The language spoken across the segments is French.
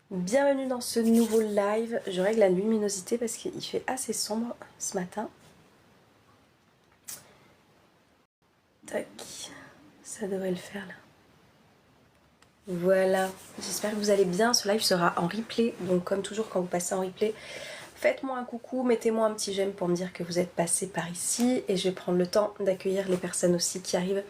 Bienvenue dans ce nouveau live. Je règle la luminosité parce qu'il fait assez sombre ce matin. Tac, ça devrait le faire là. Voilà, j'espère que vous allez bien. Ce live sera en replay, donc comme toujours quand vous passez en replay, faites-moi un coucou, mettez-moi un petit j'aime pour me dire que vous êtes passé par ici et je vais prendre le temps d'accueillir les personnes aussi qui arrivent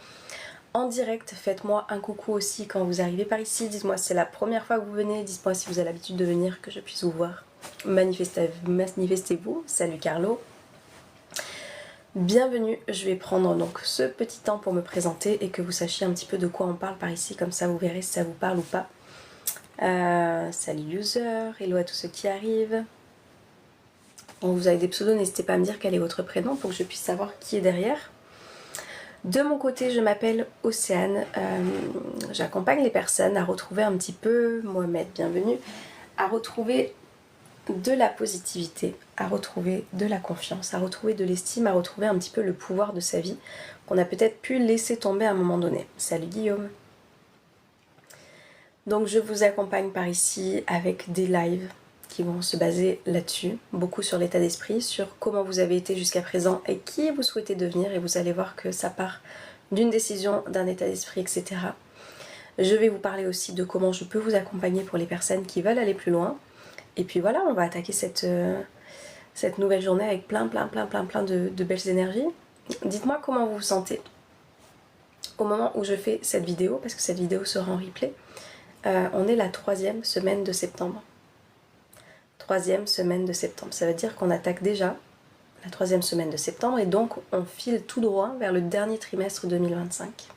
en direct. Faites-moi un coucou aussi quand vous arrivez par ici. Dites-moi si c'est la première fois que vous venez. Dites-moi si vous avez l'habitude de venir, que je puisse vous voir. Manifestez-vous. Salut Carlo. Bienvenue. Je vais prendre donc ce petit temps pour me présenter et que vous sachiez un petit peu de quoi on parle par ici. Comme ça vous verrez si ça vous parle ou pas. Salut user. Hello à tous ceux qui arrivent. Bon, vous avez des pseudos, n'hésitez pas à me dire quel est votre prénom pour que je puisse savoir qui est derrière. De mon côté, je m'appelle Océane, j'accompagne les personnes à retrouver un petit peu, Mohamed, bienvenue, à retrouver de la positivité, à retrouver de la confiance, à retrouver de l'estime, à retrouver un petit peu le pouvoir de sa vie qu'on a peut-être pu laisser tomber à un moment donné. Salut Guillaume. Donc je vous accompagne par ici avec des lives qui vont se baser là-dessus, beaucoup sur l'état d'esprit, sur comment vous avez été jusqu'à présent et qui vous souhaitez devenir, et vous allez voir que ça part d'une décision, d'un état d'esprit, etc. Je vais vous parler aussi de comment je peux vous accompagner pour les personnes qui veulent aller plus loin. Et puis voilà, on va attaquer cette nouvelle journée avec plein de belles énergies. Dites-moi comment vous vous sentez au moment où je fais cette vidéo, parce que cette vidéo sera en replay. On est la 3e semaine de septembre. 3e semaine de septembre. Ça veut dire qu'on attaque déjà la 3e semaine de septembre et donc on file tout droit vers le dernier trimestre 2025.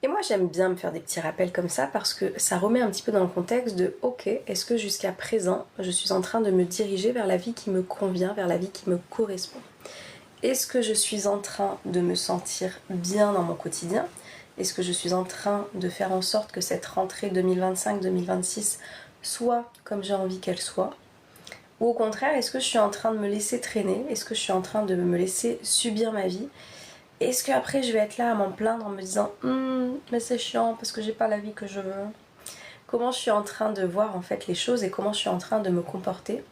Et moi j'aime bien me faire des petits rappels comme ça parce que ça remet un petit peu dans le contexte de ok, est-ce que jusqu'à présent je suis en train de me diriger vers la vie qui me convient, vers la vie qui me correspond? Est-ce que je suis en train de me sentir bien dans mon quotidien? Est-ce que je suis en train de faire en sorte que cette rentrée 2025-2026 soit comme j'ai envie qu'elle soit? Ou au contraire, est-ce que je suis en train de me laisser traîner? Est-ce que je suis en train de me laisser subir ma vie? Est-ce qu'après je vais être là à m'en plaindre en me disant mais c'est chiant parce que j'ai pas la vie que je veux? Comment je suis en train de voir en fait les choses et comment je suis en train de me comporter?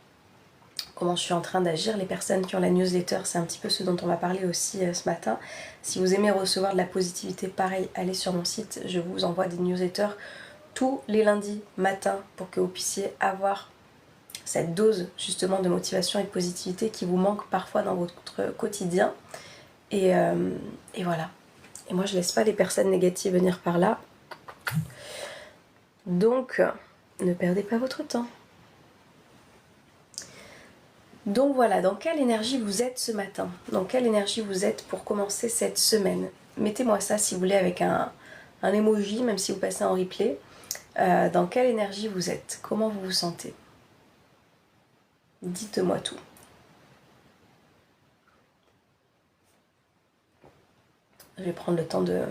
Comment je suis en train d'agir? Les personnes qui ont la newsletter, c'est un petit peu ce dont on va parler aussi ce matin. Si vous aimez recevoir de la positivité, pareil, allez sur mon site. Je vous envoie des newsletters tous les lundis matin pour que vous puissiez avoir cette dose justement de motivation et de positivité qui vous manque parfois dans votre quotidien. Et voilà. Et moi je laisse pas les personnes négatives venir par là. Donc ne perdez pas votre temps. Donc voilà, dans quelle énergie vous êtes ce matin? Dans quelle énergie vous êtes pour commencer cette semaine? Mettez-moi ça si vous voulez avec un emoji, même si vous passez en replay. Dans quelle énergie vous êtes? Comment vous vous sentez? Dites-moi tout. Je vais prendre le temps de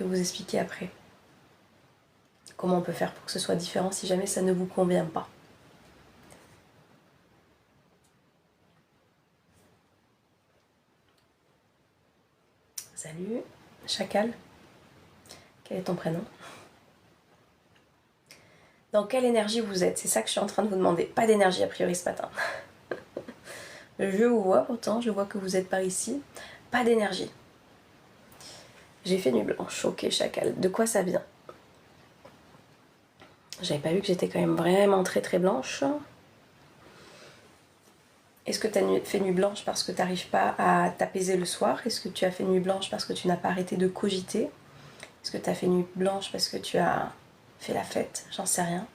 vous expliquer après comment on peut faire pour que ce soit différent si jamais ça ne vous convient pas. Salut, Chacal. Quel est ton prénom? Dans quelle énergie vous êtes? C'est ça que je suis en train de vous demander. Pas d'énergie a priori ce matin. Je vous vois pourtant, je vois que vous êtes par ici. Pas d'énergie. J'ai fait nuit blanche. Ok, Chacal. De quoi ça vient? J'avais pas vu que j'étais quand même vraiment très blanche. Est-ce que tu as fait nuit blanche parce que tu n'arrives pas à t'apaiser le soir? Est-ce que tu as fait nuit blanche parce que tu n'as pas arrêté de cogiter? Est-ce que tu as fait nuit blanche parce que tu as fait la fête? J'en sais rien.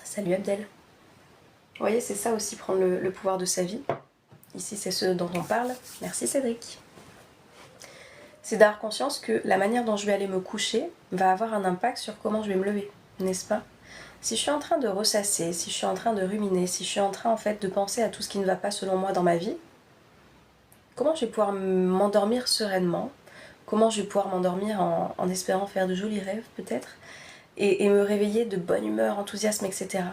Salut Abdel. Vous voyez, c'est ça aussi, prendre le pouvoir de sa vie. Ici, c'est ce dont on parle. Merci Cédric. C'est d'avoir conscience que la manière dont je vais aller me coucher va avoir un impact sur comment je vais me lever, n'est-ce pas? Si je suis en train de ressasser, si je suis en train de ruminer, si je suis en train en fait de penser à tout ce qui ne va pas selon moi dans ma vie, comment je vais pouvoir m'endormir sereinement? Comment je vais pouvoir m'endormir en espérant faire de jolis rêves peut-être et me réveiller de bonne humeur, enthousiasme, etc.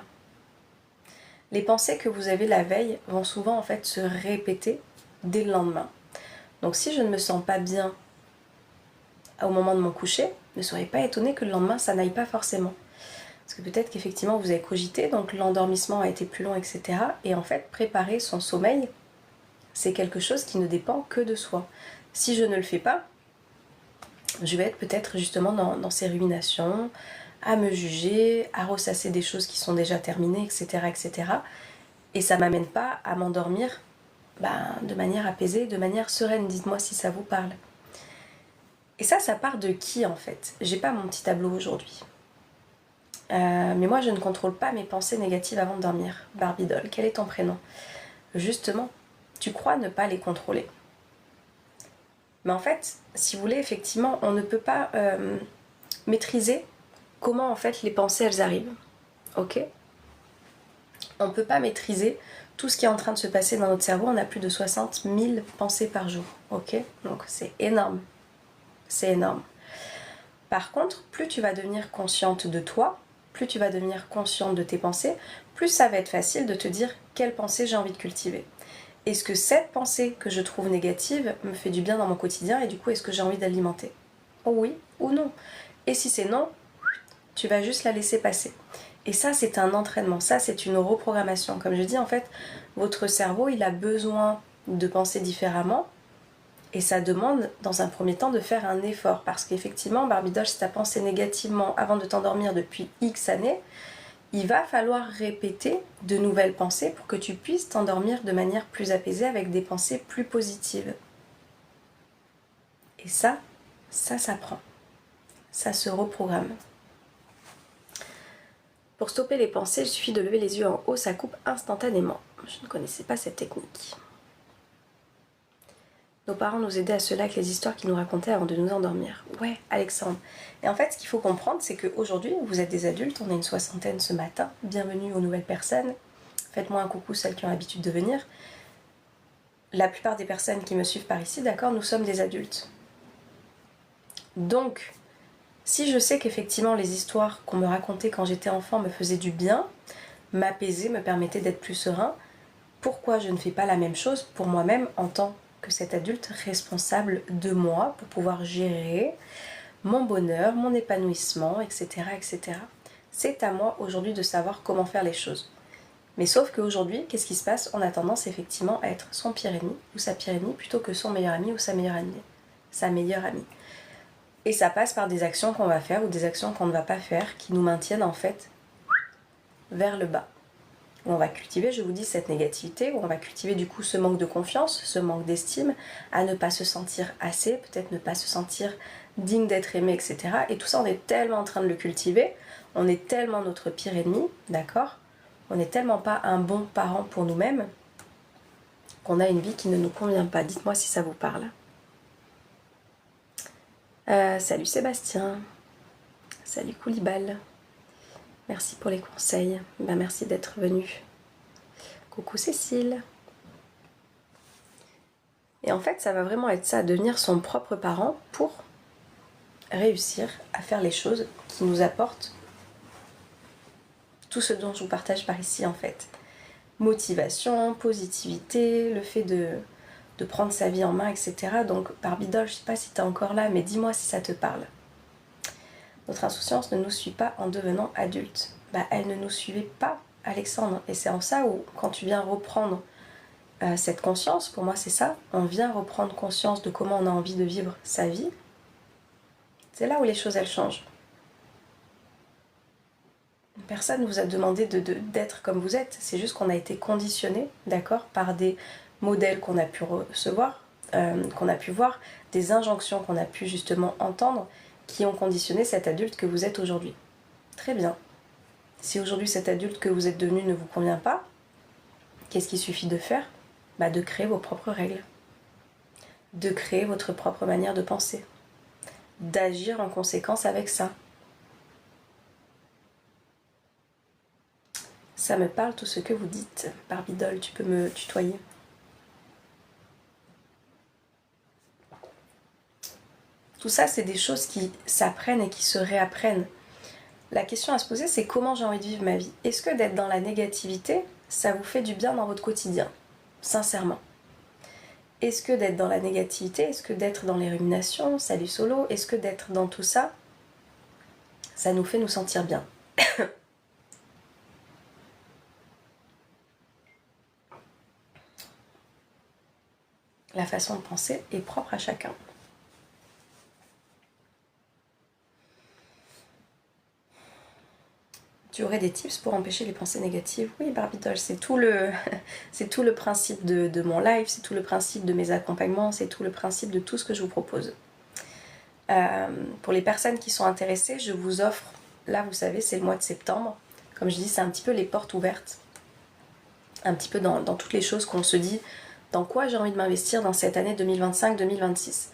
Les pensées que vous avez la veille vont souvent en fait se répéter dès le lendemain. Donc si je ne me sens pas bien au moment de mon coucher, ne soyez pas étonnés que le lendemain ça n'aille pas forcément. Parce que peut-être qu'effectivement vous avez cogité, donc l'endormissement a été plus long, etc. Et en fait, préparer son sommeil, c'est quelque chose qui ne dépend que de soi. Si je ne le fais pas, je vais être peut-être justement dans ces ruminations, à me juger, à ressasser des choses qui sont déjà terminées, etc. etc. Et ça m'amène pas à m'endormir de manière apaisée, de manière sereine. Dites-moi si ça vous parle. Et ça part de qui en fait? J'ai pas mon petit tableau aujourd'hui. Mais moi je ne contrôle pas mes pensées négatives avant de dormir. Barbie Doll, quel est ton prénom? Justement, tu crois ne pas les contrôler. Mais en fait, si vous voulez, effectivement, on ne peut pas maîtriser comment en fait les pensées elles arrivent. Ok? On ne peut pas maîtriser tout ce qui est en train de se passer dans notre cerveau. On a plus de 60 000 pensées par jour. Ok? Donc c'est énorme. C'est énorme. Par contre, plus tu vas devenir consciente de toi, plus tu vas devenir consciente de tes pensées, plus ça va être facile de te dire quelle pensée j'ai envie de cultiver. Est-ce que cette pensée que je trouve négative me fait du bien dans mon quotidien et du coup est-ce que j'ai envie d'alimenter? Oui ou non? Et si c'est non, tu vas juste la laisser passer. Et ça c'est un entraînement, ça c'est une reprogrammation. Comme je dis en fait, votre cerveau il a besoin de penser différemment et ça demande dans un premier temps de faire un effort. Parce qu'effectivement Barbie Doll, si tu as pensé négativement avant de t'endormir depuis X années, il va falloir répéter de nouvelles pensées pour que tu puisses t'endormir de manière plus apaisée avec des pensées plus positives. Et ça s'apprend. Ça se reprogramme. Pour stopper les pensées, il suffit de lever les yeux en haut, ça coupe instantanément. Je ne connaissais pas cette technique. Nos parents nous aidaient à cela avec les histoires qu'ils nous racontaient avant de nous endormir. Ouais, Alexandre. Et en fait, ce qu'il faut comprendre, c'est qu'aujourd'hui, vous êtes des adultes, on est une soixantaine ce matin. Bienvenue aux nouvelles personnes. Faites-moi un coucou, celles qui ont l'habitude de venir. La plupart des personnes qui me suivent par ici, d'accord, nous sommes des adultes. Donc, si je sais qu'effectivement les histoires qu'on me racontait quand j'étais enfant me faisaient du bien, m'apaisaient, me permettaient d'être plus serein, pourquoi je ne fais pas la même chose pour moi-même en tant que cet adulte responsable de moi pour pouvoir gérer mon bonheur, mon épanouissement, etc. etc. C'est à moi aujourd'hui de savoir comment faire les choses. Mais sauf qu'aujourd'hui, qu'est-ce qui se passe? On a tendance effectivement à être son pire ennemi ou sa pire ennemie plutôt que son meilleur ami ou sa meilleure amie. Sa meilleure amie. Et ça passe par des actions qu'on va faire ou des actions qu'on ne va pas faire qui nous maintiennent en fait vers le bas. Où on va cultiver, je vous dis, cette négativité, où on va cultiver du coup ce manque de confiance, ce manque d'estime, à ne pas se sentir assez, peut-être ne pas se sentir digne d'être aimé, etc. Et tout ça, on est tellement en train de le cultiver, on est tellement notre pire ennemi, d'accord? On n'est tellement pas un bon parent pour nous-mêmes qu'on a une vie qui ne nous convient pas. Dites-moi si ça vous parle. Salut Sébastien. Salut Koulibal. Merci pour les conseils. Merci d'être venu. Coucou Cécile. Et en fait, ça va vraiment être ça, devenir son propre parent pour réussir à faire les choses qui nous apportent tout ce dont je vous partage par ici en fait. Motivation, positivité, le fait de prendre sa vie en main, etc. Donc Barbie Doll, je sais pas si tu es encore là, mais dis-moi si ça te parle. Notre insouciance ne nous suit pas en devenant adulte. Elle ne nous suivait pas, Alexandre. Et c'est en ça où, quand tu viens reprendre cette conscience, pour moi c'est ça, on vient reprendre conscience de comment on a envie de vivre sa vie, c'est là où les choses elles changent. Personne ne vous a demandé d'être comme vous êtes, c'est juste qu'on a été conditionné, d'accord, par des modèles qu'on a pu recevoir, qu'on a pu voir, des injonctions qu'on a pu justement entendre, qui ont conditionné cet adulte que vous êtes aujourd'hui. Très bien. Si aujourd'hui cet adulte que vous êtes devenu ne vous convient pas, qu'est-ce qu'il suffit de faire? De créer vos propres règles, de créer votre propre manière de penser, d'agir en conséquence avec ça. Ça me parle tout ce que vous dites. Barbie Doll, tu peux me tutoyer. Tout ça, c'est des choses qui s'apprennent et qui se réapprennent. La question à se poser, c'est comment j'ai envie de vivre ma vie? Est-ce que d'être dans la négativité, ça vous fait du bien dans votre quotidien? Sincèrement. Est-ce que d'être dans la négativité, est-ce que d'être dans les ruminations, salut solo, est-ce que d'être dans tout ça, ça nous fait nous sentir bien? La façon de penser est propre à chacun. Tu aurais des tips pour empêcher les pensées négatives? Oui, Barbie Doll, c'est tout le principe de mon live, c'est tout le principe de mes accompagnements, c'est tout le principe de tout ce que je vous propose. Pour les personnes qui sont intéressées, je vous offre, là vous savez, c'est le mois de septembre. Comme je dis, c'est un petit peu les portes ouvertes. Un petit peu dans toutes les choses qu'on se dit, dans quoi j'ai envie de m'investir dans cette année 2025-2026.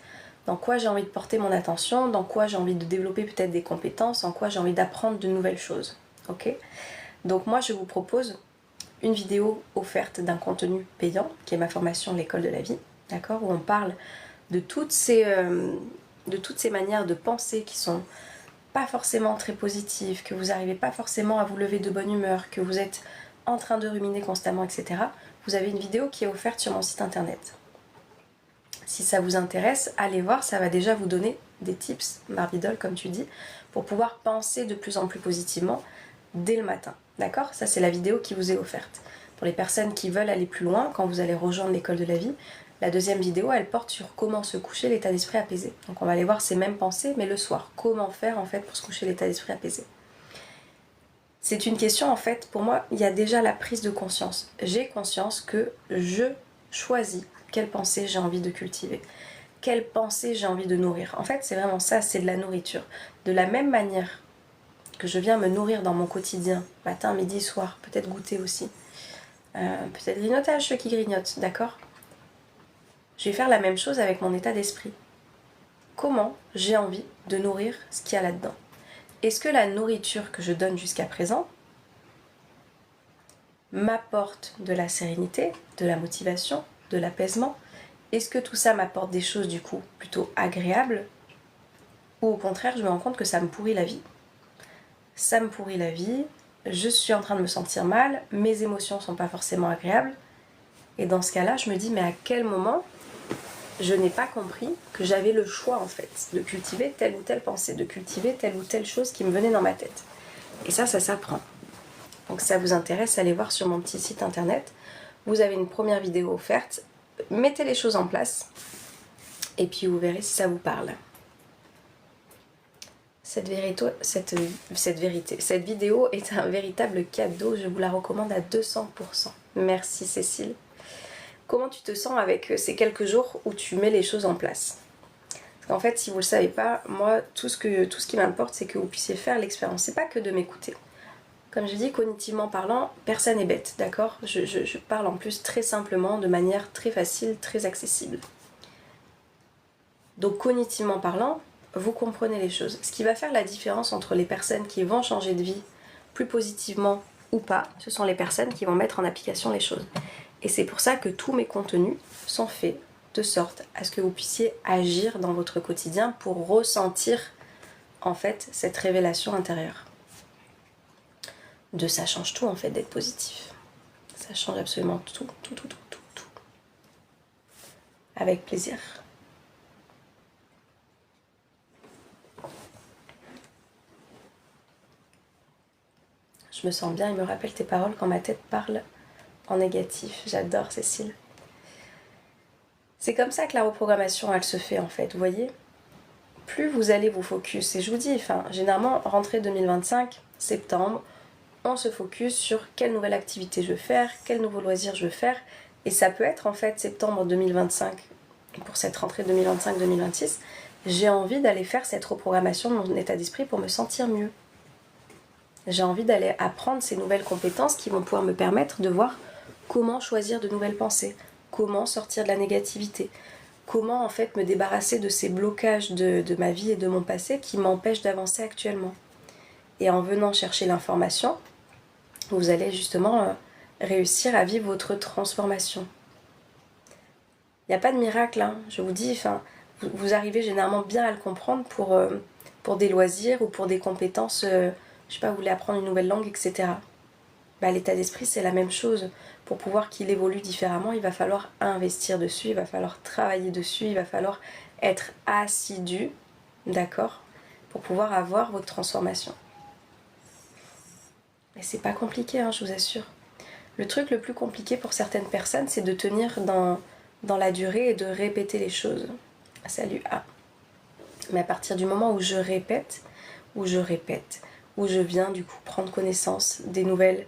Dans quoi j'ai envie de porter mon attention, dans quoi j'ai envie de développer peut-être des compétences, en quoi j'ai envie d'apprendre de nouvelles choses. Ok? Donc moi je vous propose une vidéo offerte d'un contenu payant, qui est ma formation L'école de la vie, d'accord, où on parle de toutes ces manières de penser qui sont pas forcément très positives, que vous n'arrivez pas forcément à vous lever de bonne humeur, que vous êtes en train de ruminer constamment, etc. Vous avez une vidéo qui est offerte sur mon site internet. Si ça vous intéresse, allez voir, ça va déjà vous donner des tips, Barbie Doll comme tu dis, pour pouvoir penser de plus en plus positivement dès le matin. D'accord? Ça c'est la vidéo qui vous est offerte. Pour les personnes qui veulent aller plus loin, quand vous allez rejoindre l'école de la vie, la deuxième vidéo elle porte sur comment se coucher l'état d'esprit apaisé. Donc on va aller voir ces mêmes pensées mais le soir. Comment faire en fait pour se coucher l'état d'esprit apaisé? C'est une question en fait, pour moi, il y a déjà la prise de conscience. J'ai conscience que je choisis quelle pensée j'ai envie de cultiver, quelle pensée j'ai envie de nourrir. En fait, c'est vraiment ça, c'est de la nourriture. De la même manière que je viens me nourrir dans mon quotidien, matin, midi, soir, peut-être goûter aussi, peut-être grignotage, ceux qui grignotent, d'accord? Je vais faire la même chose avec mon état d'esprit. Comment j'ai envie de nourrir ce qu'il y a là-dedans? Est-ce que la nourriture que je donne jusqu'à présent m'apporte de la sérénité, de la motivation, de l'apaisement? Est-ce que tout ça m'apporte des choses du coup plutôt agréables? Ou au contraire, je me rends compte que ça me pourrit la vie? Ça me pourrit la vie, je suis en train de me sentir mal, mes émotions sont pas forcément agréables. Et dans ce cas-là, je me dis, mais à quel moment je n'ai pas compris que j'avais le choix en fait de cultiver telle ou telle pensée, de cultiver telle ou telle chose qui me venait dans ma tête. Et ça s'apprend. Donc si ça vous intéresse, allez voir sur mon petit site internet. Vous avez une première vidéo offerte. Mettez les choses en place et puis vous verrez si ça vous parle. Cette vidéo est un véritable cadeau. Je vous la recommande à 200%. Merci Cécile. Comment tu te sens avec ces quelques jours où tu mets les choses en place? Parce qu'en fait, si vous ne le savez pas, moi, tout ce qui m'importe, c'est que vous puissiez faire l'expérience. C'est pas que de m'écouter. Comme je dis, cognitivement parlant, personne n'est bête, d'accord? Je parle en plus très simplement, de manière très facile, très accessible. Donc cognitivement parlant, vous comprenez les choses. Ce qui va faire la différence entre les personnes qui vont changer de vie plus positivement ou pas, ce sont les personnes qui vont mettre en application les choses. Et c'est pour ça que tous mes contenus sont faits de sorte à ce que vous puissiez agir dans votre quotidien pour ressentir en fait cette révélation intérieure. Ça change tout en fait d'être positif. Ça change absolument tout. Avec plaisir. Je me sens bien, il me rappelle tes paroles quand ma tête parle en négatif. J'adore Cécile. C'est comme ça que la reprogrammation elle se fait en fait, vous voyez? Plus vous allez vous focus, et je vous dis, généralement rentrée 2025, septembre, on se focus sur quelle nouvelle activité je veux faire, quel nouveau loisir je veux faire, et ça peut être en fait septembre 2025, pour cette rentrée 2025-2026, j'ai envie d'aller faire cette reprogrammation de mon état d'esprit pour me sentir mieux. J'ai envie d'aller apprendre ces nouvelles compétences qui vont pouvoir me permettre de voir comment choisir de nouvelles pensées, comment sortir de la négativité, comment en fait me débarrasser de ces blocages de ma vie et de mon passé qui m'empêchent d'avancer actuellement. Et en venant chercher l'information, vous allez justement réussir à vivre votre transformation. Il n'y a pas de miracle, hein, je vous dis, vous arrivez généralement bien à le comprendre pour des loisirs ou pour des compétences, je sais pas, vous voulez apprendre une nouvelle langue, etc. bah, l'état d'esprit c'est la même chose. Pour pouvoir qu'il évolue différemment, il va falloir investir dessus, il va falloir travailler dessus, il va falloir être assidu, d'accord, pour pouvoir avoir votre transformation. Et c'est pas compliqué, hein, je vous assure. Le truc le plus compliqué pour certaines personnes, c'est de tenir dans la durée et de répéter les choses. Salut A. Mais à partir du moment où je répète, où je viens du coup prendre connaissance des nouvelles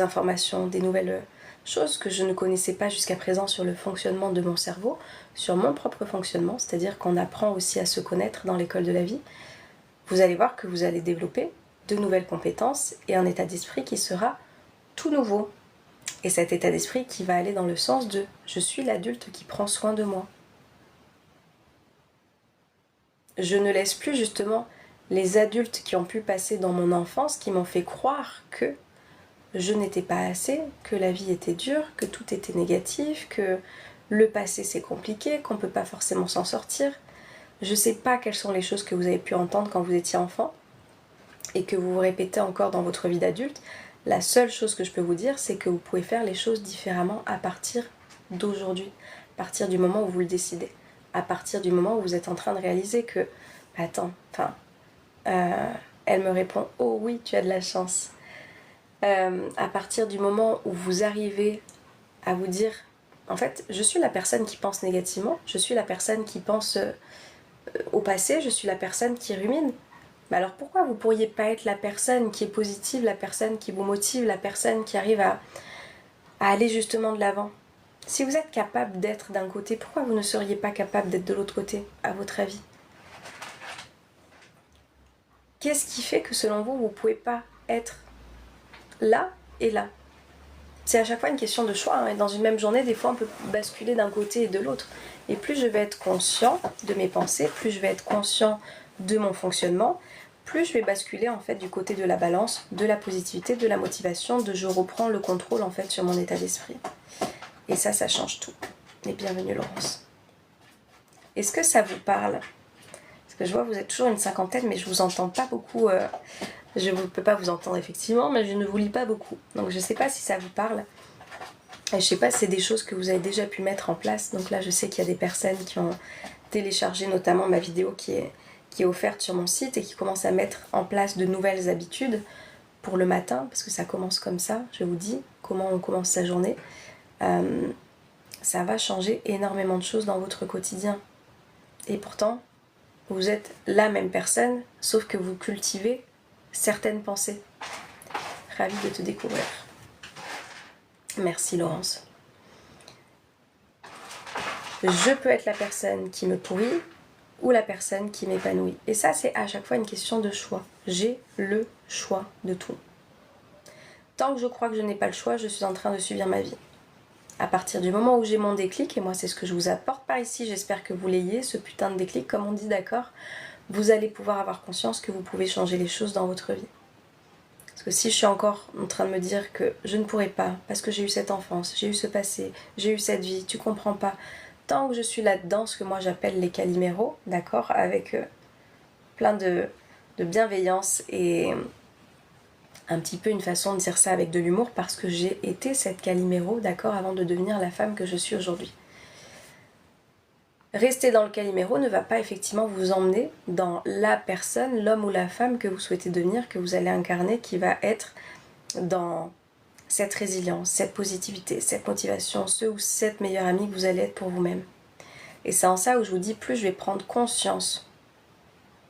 informations, des nouvelles choses que je ne connaissais pas jusqu'à présent sur le fonctionnement de mon cerveau, sur mon propre fonctionnement, c'est-à-dire qu'on apprend aussi à se connaître dans l'école de la vie, vous allez voir que vous allez développer de nouvelles compétences et un état d'esprit qui sera tout nouveau. Et cet état d'esprit qui va aller dans le sens de « je suis l'adulte qui prend soin de moi ». Je ne laisse plus justement les adultes qui ont pu passer dans mon enfance, qui m'ont fait croire que je n'étais pas assez, que la vie était dure, que tout était négatif, que le passé c'est compliqué, qu'on ne peut pas forcément s'en sortir. Je ne sais pas quelles sont les choses que vous avez pu entendre quand vous étiez enfant et que vous vous répétez encore dans votre vie d'adulte. La seule chose que je peux vous dire, c'est que vous pouvez faire les choses différemment à partir d'aujourd'hui, à partir du moment où vous le décidez, à partir du moment où vous êtes en train de réaliser que, elle me répond « Oh oui, tu as de la chance ». À partir du moment où vous arrivez à vous dire en fait, je suis la personne qui pense négativement, je suis la personne qui pense au passé, je suis la personne qui rumine. Mais alors pourquoi vous pourriez pas être la personne qui est positive, la personne qui vous motive, la personne qui arrive à aller justement de l'avant? Si vous êtes capable d'être d'un côté, pourquoi vous ne seriez pas capable d'être de l'autre côté, à votre avis? Qu'est-ce qui fait que selon vous, vous ne pouvez pas être là et là? C'est à chaque fois une question de choix, hein, et dans une même journée, des fois on peut basculer d'un côté et de l'autre. Et plus je vais être conscient de mes pensées, plus je vais être conscient de mon fonctionnement, plus je vais basculer en fait du côté de la balance, de la positivité, de la motivation, de je reprends le contrôle en fait sur mon état d'esprit. Et ça change tout. Et bienvenue Laurence. Est-ce que ça vous parle? Parce que je vois que vous êtes toujours une cinquantaine, mais je vous entends pas beaucoup. Je ne peux pas vous entendre effectivement, mais je ne vous lis pas beaucoup. Donc je ne sais pas si ça vous parle. Et je ne sais pas si c'est des choses que vous avez déjà pu mettre en place. Donc là, je sais qu'il y a des personnes qui ont téléchargé notamment ma vidéo qui est offerte sur mon site et qui commencent à mettre en place de nouvelles habitudes pour le matin, parce que ça commence comme ça, je vous dis, comment on commence sa journée. Ça va changer énormément de choses dans votre quotidien. Et pourtant, vous êtes la même personne, sauf que vous cultivez certaines pensées. Ravie de te découvrir. Merci Laurence. Je peux être la personne qui me pourrit ou la personne qui m'épanouit. Et ça, c'est à chaque fois une question de choix. J'ai le choix de tout. Tant que je crois que je n'ai pas le choix, je suis en train de subir ma vie. À partir du moment où j'ai mon déclic, et moi c'est ce que je vous apporte par ici, j'espère que vous l'ayez, ce putain de déclic, comme on dit, d'accord, vous allez pouvoir avoir conscience que vous pouvez changer les choses dans votre vie. Parce que si je suis encore en train de me dire que je ne pourrai pas, parce que j'ai eu cette enfance, j'ai eu ce passé, j'ai eu cette vie, tu comprends pas, tant que je suis là-dedans, ce que moi j'appelle les caliméros, d'accord, avec plein de bienveillance et un petit peu une façon de dire ça avec de l'humour, parce que j'ai été cette caliméro, d'accord, avant de devenir la femme que je suis aujourd'hui. Rester dans le caliméro ne va pas effectivement vous emmener dans la personne, l'homme ou la femme que vous souhaitez devenir, que vous allez incarner, qui va être dans cette résilience, cette positivité, cette motivation, ce ou cette meilleure amie que vous allez être pour vous-même. Et c'est en ça où je vous dis, plus je vais prendre conscience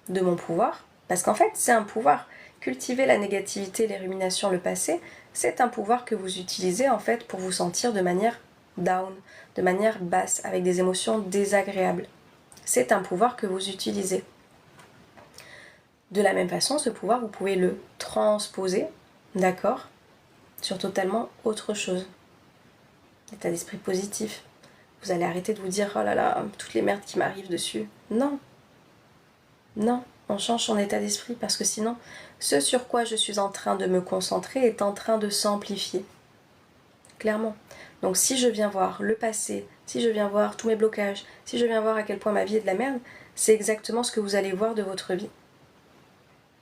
de mon pouvoir, parce qu'en fait c'est un pouvoir. Cultiver la négativité, les ruminations, le passé, c'est un pouvoir que vous utilisez en fait pour vous sentir de manière down, de manière basse, avec des émotions désagréables. C'est un pouvoir que vous utilisez. De la même façon, ce pouvoir, vous pouvez le transposer, d'accord, sur totalement autre chose. État d'esprit positif. Vous allez arrêter de vous dire « Oh là là, toutes les merdes qui m'arrivent dessus ». Non. Non, on change son état d'esprit parce que sinon, ce sur quoi je suis en train de me concentrer est en train de s'amplifier. Clairement. Donc si je viens voir le passé, si je viens voir tous mes blocages, si je viens voir à quel point ma vie est de la merde, c'est exactement ce que vous allez voir de votre vie.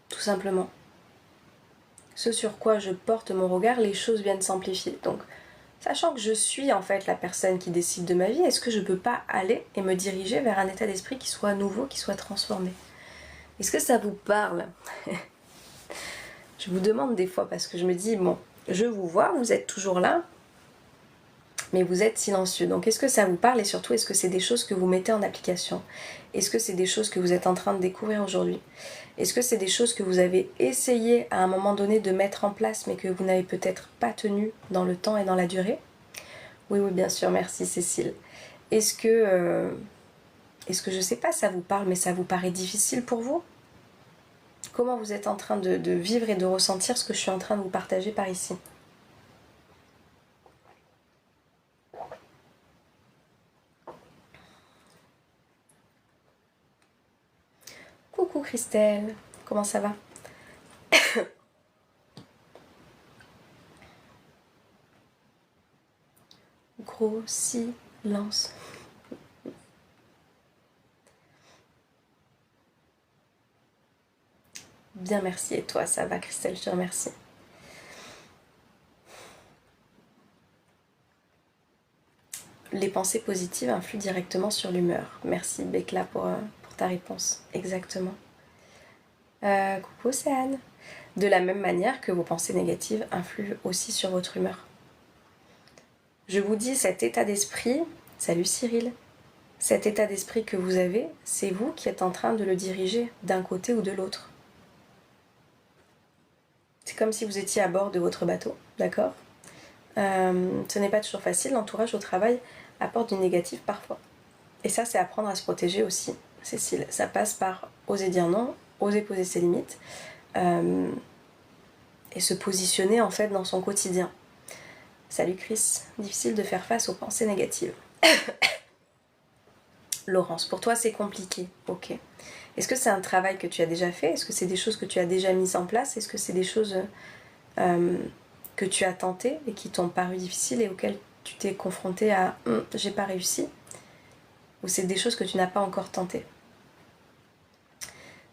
Tout simplement. ce sur quoi je porte mon regard, les choses viennent s'amplifier. Donc, sachant que je suis en fait la personne qui décide de ma vie, est-ce que je peux pas aller et me diriger vers un état d'esprit qui soit nouveau, qui soit transformé? Est-ce que ça vous parle? Je vous demande des fois parce que je me dis, bon, je vous vois, vous êtes toujours là, mais vous êtes silencieux. Donc est-ce que ça vous parle et surtout est-ce que c'est des choses que vous mettez en application? Est-ce que c'est des choses que vous êtes en train de découvrir aujourd'hui? Est-ce que c'est des choses que vous avez essayé à un moment donné de mettre en place mais que vous n'avez peut-être pas tenu dans le temps et dans la durée? Oui, oui, bien sûr, merci Cécile. Est-ce que je sais pas, ça vous parle mais ça vous paraît difficile pour vous? Comment vous êtes en train de vivre et de ressentir ce que je suis en train de vous partager par ici? Coucou Christelle, comment ça va? Gros silence. Bien, merci. Et toi, ça va Christelle, je te remercie. Les pensées positives influent directement sur l'humeur. Merci Bekla pour ta réponse. Exactement. Coucou Océane. De la même manière que vos pensées négatives influent aussi sur votre humeur. Je vous dis, cet état d'esprit, salut Cyril, cet état d'esprit que vous avez, c'est vous qui êtes en train de le diriger d'un côté ou de l'autre. C'est comme si vous étiez à bord de votre bateau, d'accord? Ce n'est pas toujours facile, l'entourage au travail apporte du négatif parfois. Et ça, c'est apprendre à se protéger aussi, Cécile. Ça passe par oser dire non, oser poser ses limites, et se positionner en fait dans son quotidien. Salut Chris, difficile de faire face aux pensées négatives. Laurence, pour toi c'est compliqué, ok. Est-ce que c'est un travail que tu as déjà fait? Est-ce que c'est des choses que tu as déjà mises en place? Est-ce que c'est des choses que tu as tentées et qui t'ont paru difficiles et auxquelles tu t'es confrontée à j'ai pas réussi? Ou c'est des choses que tu n'as pas encore tentées?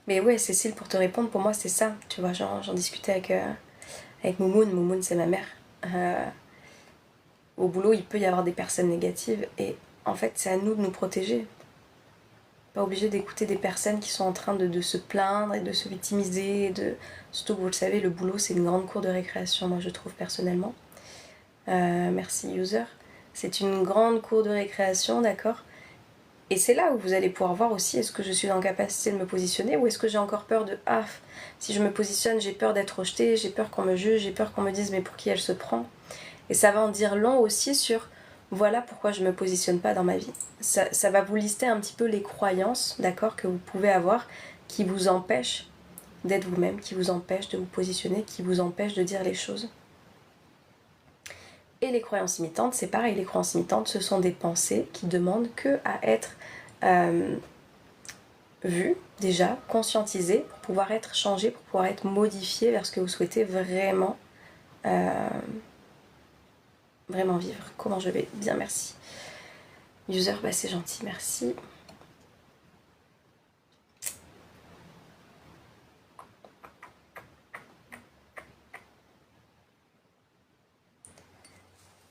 Mais ouais, Cécile, pour te répondre, pour moi c'est ça. Tu vois, j'en discutais avec Moumoun. Moumoun, c'est ma mère. Au boulot, il peut y avoir des personnes négatives et en fait, c'est à nous de nous protéger. Pas obligé d'écouter des personnes qui sont en train de se plaindre et de se victimiser. Surtout que vous le savez, le boulot, c'est une grande cour de récréation, moi je trouve personnellement. Merci user. C'est une grande cour de récréation, d'accord? Et c'est là où vous allez pouvoir voir aussi est-ce que je suis en capacité de me positionner ou est-ce que j'ai encore peur de si je me positionne, j'ai peur d'être rejetée, j'ai peur qu'on me juge, j'ai peur qu'on me dise mais pour qui elle se prend. Et ça va en dire long aussi sur voilà pourquoi je me positionne pas dans ma vie. Ça va vous lister un petit peu les croyances, d'accord, que vous pouvez avoir qui vous empêchent d'être vous-même, qui vous empêchent de vous positionner, qui vous empêchent de dire les choses. Et les croyances limitantes, c'est pareil, les croyances limitantes, ce sont des pensées qui demandent que à être vues, déjà, conscientisées, pour pouvoir être changées, pour pouvoir être modifiées vers ce que vous souhaitez vraiment, vraiment vivre. Comment je vais? Bien, merci. User, bah c'est gentil, merci.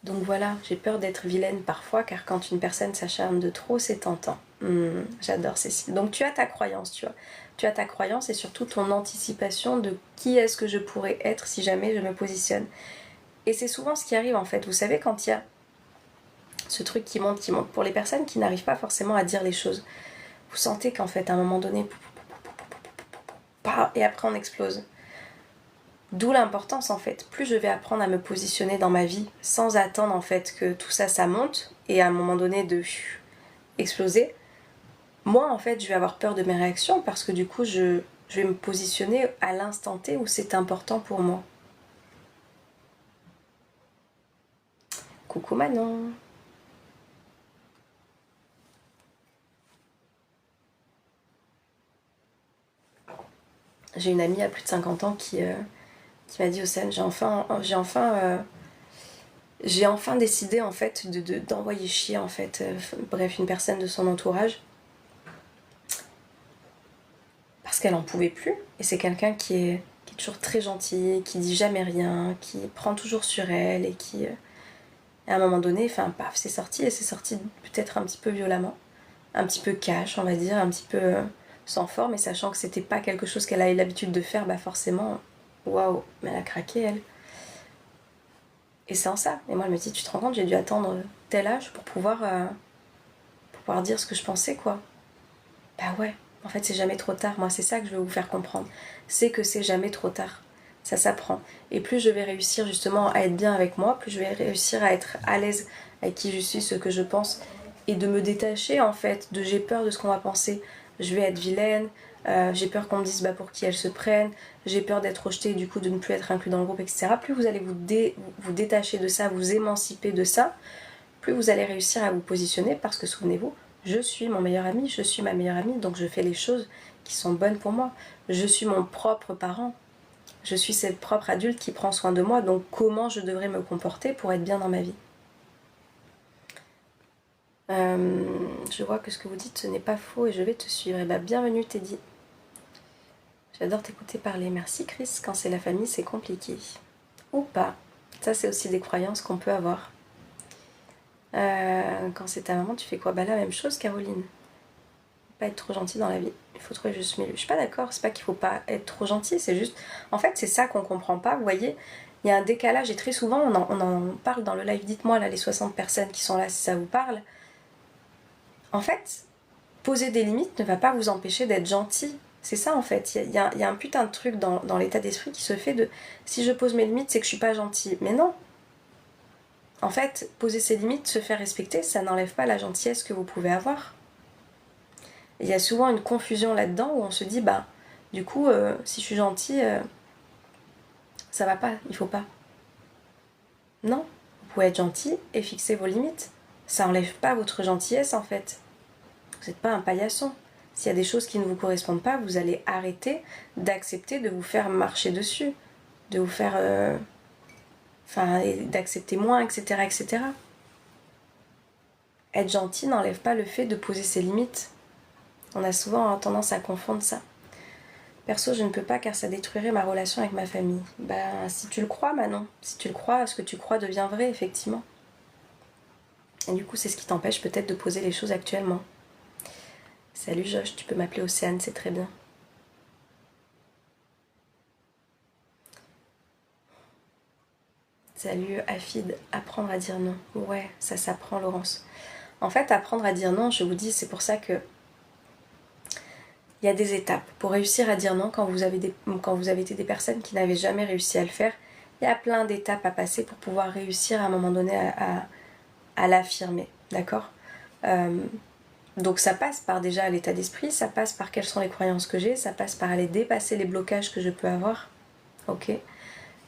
Donc voilà, j'ai peur d'être vilaine parfois, car quand une personne s'acharne de trop, c'est tentant. J'adore Cécile. Donc tu as ta croyance, tu vois. Tu as ta croyance et surtout ton anticipation de qui est-ce que je pourrais être si jamais je me positionne. Et c'est souvent ce qui arrive en fait. Vous savez, quand il y a ce truc qui monte, pour les personnes qui n'arrivent pas forcément à dire les choses, vous sentez qu'en fait, à un moment donné, et après on explose. D'où l'importance en fait, plus je vais apprendre à me positionner dans ma vie sans attendre en fait que tout ça monte et à un moment donné de exploser, moi en fait je vais avoir peur de mes réactions parce que du coup je vais me positionner à l'instant T où c'est important pour moi. Coucou Manon. J'ai une amie à plus de 50 ans qui m'a dit Océane, j'ai enfin décidé en fait d'envoyer chier en fait, bref, une personne de son entourage parce qu'elle en pouvait plus. Et c'est quelqu'un qui est est toujours très gentille, qui dit jamais rien, qui prend toujours sur elle et qui... à un moment donné, enfin paf, c'est sorti et c'est sorti peut-être un petit peu violemment, un petit peu cash, on va dire, un petit peu sans forme, et sachant que c'était pas quelque chose qu'elle a eu l'habitude de faire, bah forcément, waouh, mais elle a craqué elle. Et c'est en ça. Et moi elle me dit, tu te rends compte, j'ai dû attendre tel âge pour pouvoir dire ce que je pensais, quoi. Bah ouais, en fait c'est jamais trop tard, moi c'est ça que je veux vous faire comprendre, c'est que c'est jamais trop tard. Ça s'apprend. Et plus je vais réussir justement à être bien avec moi, plus je vais réussir à être à l'aise avec qui je suis, ce que je pense, et de me détacher en fait de j'ai peur de ce qu'on va penser. Je vais être vilaine, j'ai peur qu'on me dise bah, pour qui elle se prenne, j'ai peur d'être rejetée et du coup de ne plus être inclus dans le groupe, etc. Plus vous allez vous détacher de ça, vous émanciper de ça, plus vous allez réussir à vous positionner, parce que souvenez-vous, je suis mon meilleur ami, je suis ma meilleure amie, donc je fais les choses qui sont bonnes pour moi. Je suis mon propre parent. Je suis cette propre adulte qui prend soin de moi, donc comment je devrais me comporter pour être bien dans ma vie. Je vois que ce que vous dites, ce n'est pas faux et je vais te suivre. Et bah, bienvenue Teddy. J'adore t'écouter parler. Merci Chris. Quand c'est la famille, c'est compliqué. Ou pas. Ça, c'est aussi des croyances qu'on peut avoir. Quand c'est ta maman, tu fais quoi? Bah la même chose, Caroline. Pas être trop gentil dans la vie. Il faut trouver le juste milieu. Je suis pas d'accord, c'est pas qu'il faut pas être trop gentil, c'est juste... En fait, c'est ça qu'on comprend pas, vous voyez. Il y a un décalage et très souvent, on en parle dans le live. Dites-moi, là, les 60 personnes qui sont là, si ça vous parle. En fait, poser des limites ne va pas vous empêcher d'être gentil. C'est ça, en fait. Il y a un putain de truc dans l'état d'esprit qui se fait de... Si je pose mes limites, c'est que je suis pas gentil. Mais non. En fait, poser ses limites, se faire respecter, ça n'enlève pas la gentillesse que vous pouvez avoir. Il y a souvent une confusion là-dedans où on se dit, bah, du coup, si je suis gentille, ça va pas, il faut pas. Non, vous pouvez être gentil et fixer vos limites. Ça enlève pas votre gentillesse en fait. Vous n'êtes pas un paillasson. S'il y a des choses qui ne vous correspondent pas, vous allez arrêter d'accepter de vous faire marcher dessus, de vous faire... d'accepter moins, etc., etc. Être gentil n'enlève pas le fait de poser ses limites. On a souvent tendance à confondre ça. Perso, je ne peux pas car ça détruirait ma relation avec ma famille. Bah, si tu le crois, Manon. Si tu le crois, ce que tu crois devient vrai, effectivement. Et du coup, c'est ce qui t'empêche peut-être de poser les choses actuellement. Salut Josh, tu peux m'appeler Océane, c'est très bien. Salut Afid, apprendre à dire non. Ouais, ça s'apprend, Laurence. En fait, apprendre à dire non, je vous dis, c'est pour ça que il y a des étapes. Pour réussir à dire non, quand vous avez été des personnes qui n'avaient jamais réussi à le faire, il y a plein d'étapes à passer pour pouvoir réussir à un moment donné à l'affirmer. D'accord Donc ça passe par déjà l'état d'esprit, ça passe par quelles sont les croyances que j'ai, ça passe par aller dépasser les blocages que je peux avoir. Ok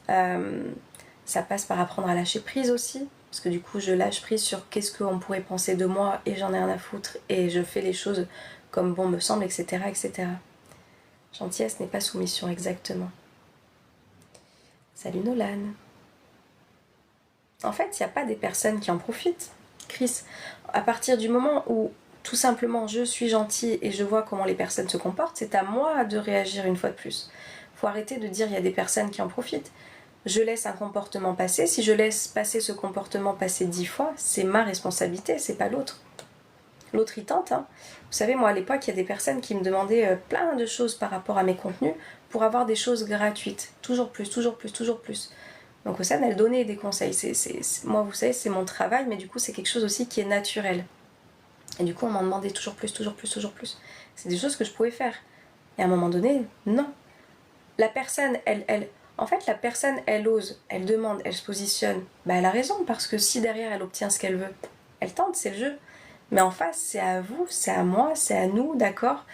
Ça passe par apprendre à lâcher prise aussi. Parce que du coup, je lâche prise sur qu'est-ce qu'on pourrait penser de moi et j'en ai rien à foutre et je fais les choses comme bon me semble, etc. etc. Gentillesse n'est pas soumission, exactement. Salut Nolan. En fait, il n'y a pas des personnes qui en profitent. Chris, à partir du moment où tout simplement je suis gentille et je vois comment les personnes se comportent, c'est à moi de réagir une fois de plus. Faut arrêter de dire il y a des personnes qui en profitent. Je laisse un comportement passer, si je laisse passer ce comportement passer 10 fois, c'est ma responsabilité, c'est pas l'autre. L'autre il tente, hein. Vous savez, moi à l'époque, il y a des personnes qui me demandaient plein de choses par rapport à mes contenus pour avoir des choses gratuites. Toujours plus, toujours plus, toujours plus. Donc Océane, elle donnait des conseils. Moi, vous savez, c'est mon travail, mais du coup, c'est quelque chose aussi qui est naturel. Et du coup, on m'en demandait toujours plus, toujours plus, toujours plus. C'est des choses que je pouvais faire. Et à un moment donné, non. La personne, en fait, la personne, elle ose, elle demande, elle se positionne. Bah, elle a raison, parce que si derrière, elle obtient ce qu'elle veut, elle tente, c'est le jeu. Mais en face, c'est à vous, c'est à moi, c'est à nous, d'accord,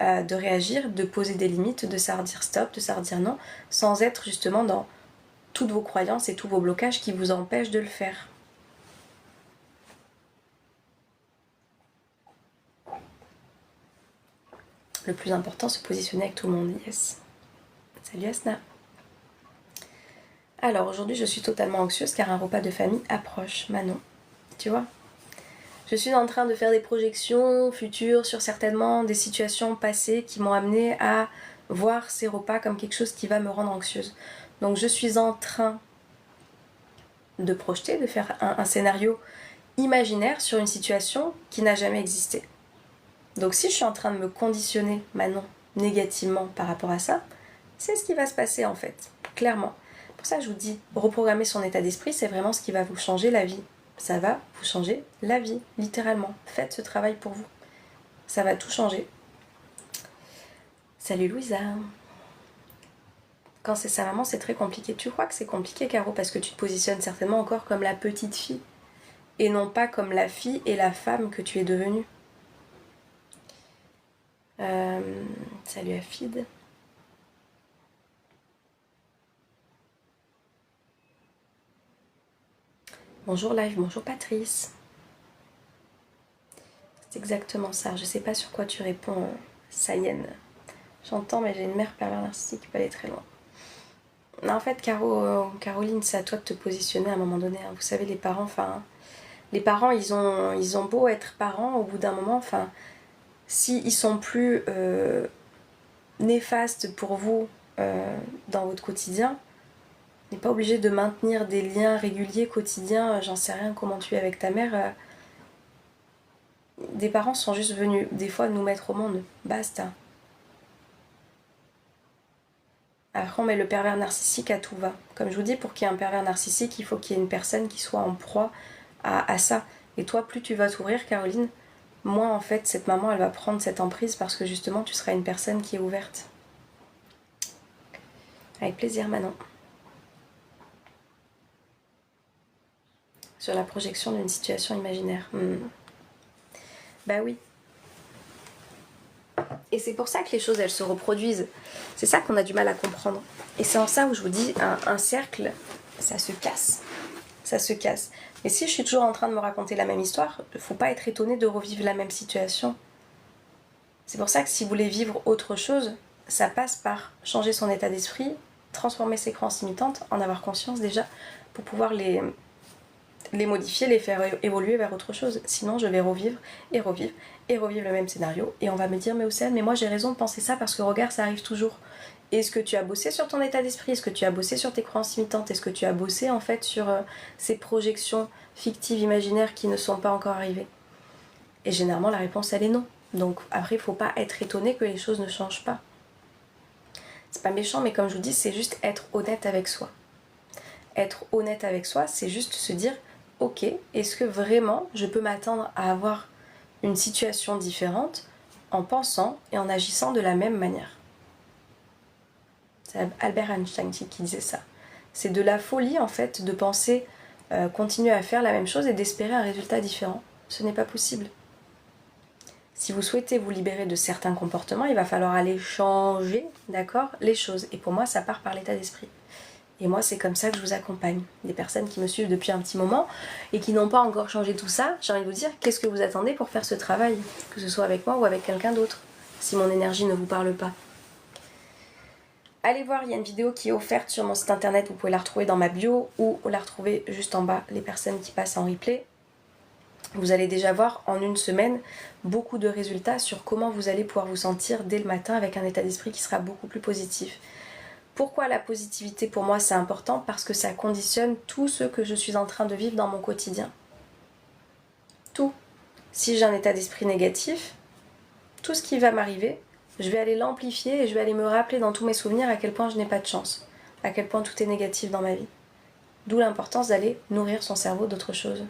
de réagir, de poser des limites, de savoir dire stop, de savoir dire non, sans être justement dans toutes vos croyances et tous vos blocages qui vous empêchent de le faire. Le plus important, se positionner avec tout le monde, yes. Salut Asna. Alors aujourd'hui, je suis totalement anxieuse car un repas de famille approche. Manon, tu vois, je suis en train de faire des projections futures sur certainement des situations passées qui m'ont amené à voir ces repas comme quelque chose qui va me rendre anxieuse. Donc je suis en train de projeter, de faire un scénario imaginaire sur une situation qui n'a jamais existé. Donc si je suis en train de me conditionner maintenant négativement par rapport à ça, c'est ce qui va se passer en fait, clairement. Pour ça je vous dis, reprogrammer son état d'esprit, c'est vraiment ce qui va vous changer la vie. Ça va vous changer la vie, littéralement. Faites ce travail pour vous. Ça va tout changer. Salut Louisa. Quand c'est sa maman, c'est très compliqué. Tu crois que c'est compliqué, Caro, parce que tu te positionnes certainement encore comme la petite fille et non pas comme la fille et la femme que tu es devenue. Salut Afid. Bonjour Live, bonjour Patrice. C'est exactement ça. Je sais pas sur quoi tu réponds, Sayenne. J'entends, mais j'ai une mère pervers narcissique qui peut aller très loin. Non, en fait, Caroline, c'est à toi de te positionner à un moment donné. Hein. Vous savez, les parents, les parents, ils ont beau être parents, au bout d'un moment, s'ils sont plus néfastes pour vous dans votre quotidien, on n'est pas obligé de maintenir des liens réguliers, quotidiens. J'en sais rien comment tu es avec ta mère. Des parents sont juste venus, des fois, nous mettre au monde. Basta. Après, on met le pervers narcissique à tout va. Comme je vous dis, pour qu'il y ait un pervers narcissique, il faut qu'il y ait une personne qui soit en proie à ça. Et toi, plus tu vas t'ouvrir, Caroline, moins en fait, cette maman, elle va prendre cette emprise parce que justement, tu seras une personne qui est ouverte. Avec plaisir, Manon. Sur la projection d'une situation imaginaire. Bah oui. Et c'est pour ça que les choses, elles se reproduisent. C'est ça qu'on a du mal à comprendre. Et c'est en ça où je vous dis, un cercle, ça se casse. Ça se casse. Mais si je suis toujours en train de me raconter la même histoire, il ne faut pas être étonné de revivre la même situation. C'est pour ça que si vous voulez vivre autre chose, ça passe par changer son état d'esprit, transformer ses croyances limitantes, en avoir conscience déjà, pour pouvoir les modifier, les faire évoluer vers autre chose. Sinon, je vais revivre et revivre et revivre le même scénario. Et on va me dire, mais Océane, mais moi j'ai raison de penser ça parce que regarde, ça arrive toujours. Est-ce que tu as bossé sur ton état d'esprit? Est-ce que tu as bossé sur tes croyances limitantes? Est-ce que tu as bossé en fait sur ces projections fictives, imaginaires qui ne sont pas encore arrivées? Et généralement, la réponse, elle est non. Donc après, il ne faut pas être étonné que les choses ne changent pas. C'est pas méchant, mais comme je vous dis, c'est juste être honnête avec soi. Être honnête avec soi, c'est juste se dire, ok, est-ce que vraiment je peux m'attendre à avoir une situation différente en pensant et en agissant de la même manière? C'est Albert Einstein qui disait ça. C'est de la folie en fait de penser continuer à faire la même chose et d'espérer un résultat différent. Ce n'est pas possible. Si vous souhaitez vous libérer de certains comportements, il va falloir aller changer, d'accord, les choses. Et pour moi, ça part par l'état d'esprit. Et moi, c'est comme ça que je vous accompagne. Des personnes qui me suivent depuis un petit moment et qui n'ont pas encore changé tout ça, j'ai envie de vous dire, qu'est-ce que vous attendez pour faire ce travail? Que ce soit avec moi ou avec quelqu'un d'autre, si mon énergie ne vous parle pas. Allez voir, il y a une vidéo qui est offerte sur mon site internet, vous pouvez la retrouver dans ma bio ou la retrouver juste en bas, les personnes qui passent en replay. Vous allez déjà voir en une semaine beaucoup de résultats sur comment vous allez pouvoir vous sentir dès le matin avec un état d'esprit qui sera beaucoup plus positif. Pourquoi la positivité pour moi c'est important? Parce que ça conditionne tout ce que je suis en train de vivre dans mon quotidien. Tout. Si j'ai un état d'esprit négatif, tout ce qui va m'arriver, je vais aller l'amplifier et je vais aller me rappeler dans tous mes souvenirs à quel point je n'ai pas de chance, à quel point tout est négatif dans ma vie. D'où l'importance d'aller nourrir son cerveau d'autre chose.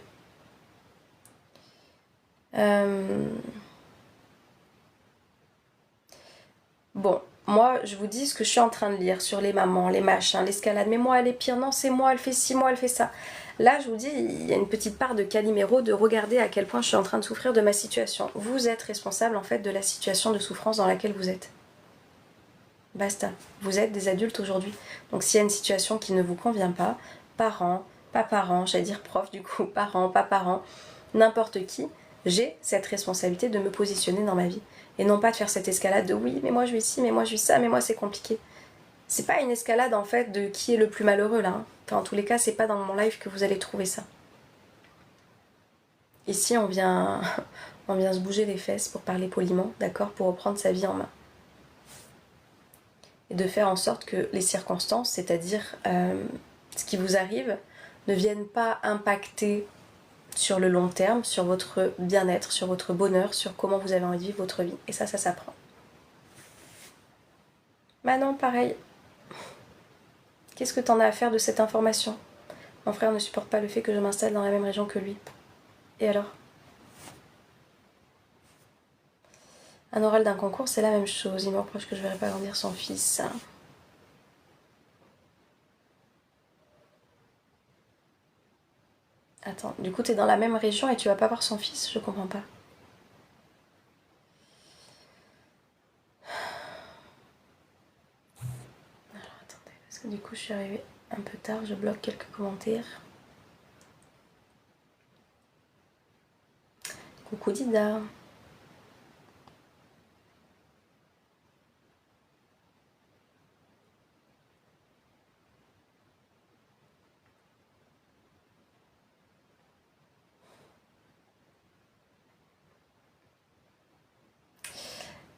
Bon, moi je vous dis ce que je suis en train de lire sur les mamans, les machins, l'escalade. Mais moi elle est pire, non c'est moi, elle fait ci, moi elle fait ça. Là je vous dis, il y a une petite part de Calimero de regarder à quel point je suis en train de souffrir de ma situation. Vous êtes responsable en fait de la situation de souffrance dans laquelle vous êtes. Basta, vous êtes des adultes aujourd'hui. Donc s'il y a une situation qui ne vous convient pas, parents, pas parents, j'allais dire prof du coup, parents, pas parents, n'importe qui, j'ai cette responsabilité de me positionner dans ma vie. Et non pas de faire cette escalade de oui, mais moi je vis ci, mais moi je vis ça, mais moi c'est compliqué. C'est pas une escalade en fait de qui est le plus malheureux là. Hein. Enfin, en tous les cas, c'est pas dans mon live que vous allez trouver ça. Ici, on vient se bouger les fesses pour parler poliment, d'accord, pour reprendre sa vie en main. et de faire en sorte que les circonstances, c'est-à-dire ce qui vous arrive, ne viennent pas impacter sur le long terme, sur votre bien-être, sur votre bonheur, sur comment vous avez envie de vivre votre vie. Et ça s'apprend. Manon, pareil. Qu'est-ce que t'en as à faire de cette information? Mon frère ne supporte pas le fait que je m'installe dans la même région que lui. Et alors? Un oral d'un concours, c'est la même chose. Il me reproche que je ne verrai pas grandir son fils. Attends, du coup, t'es dans la même région et tu vas pas voir son fils? Je comprends pas. Alors, attendez, parce que du coup, je suis arrivée un peu tard. Je bloque quelques commentaires. Coucou Dida.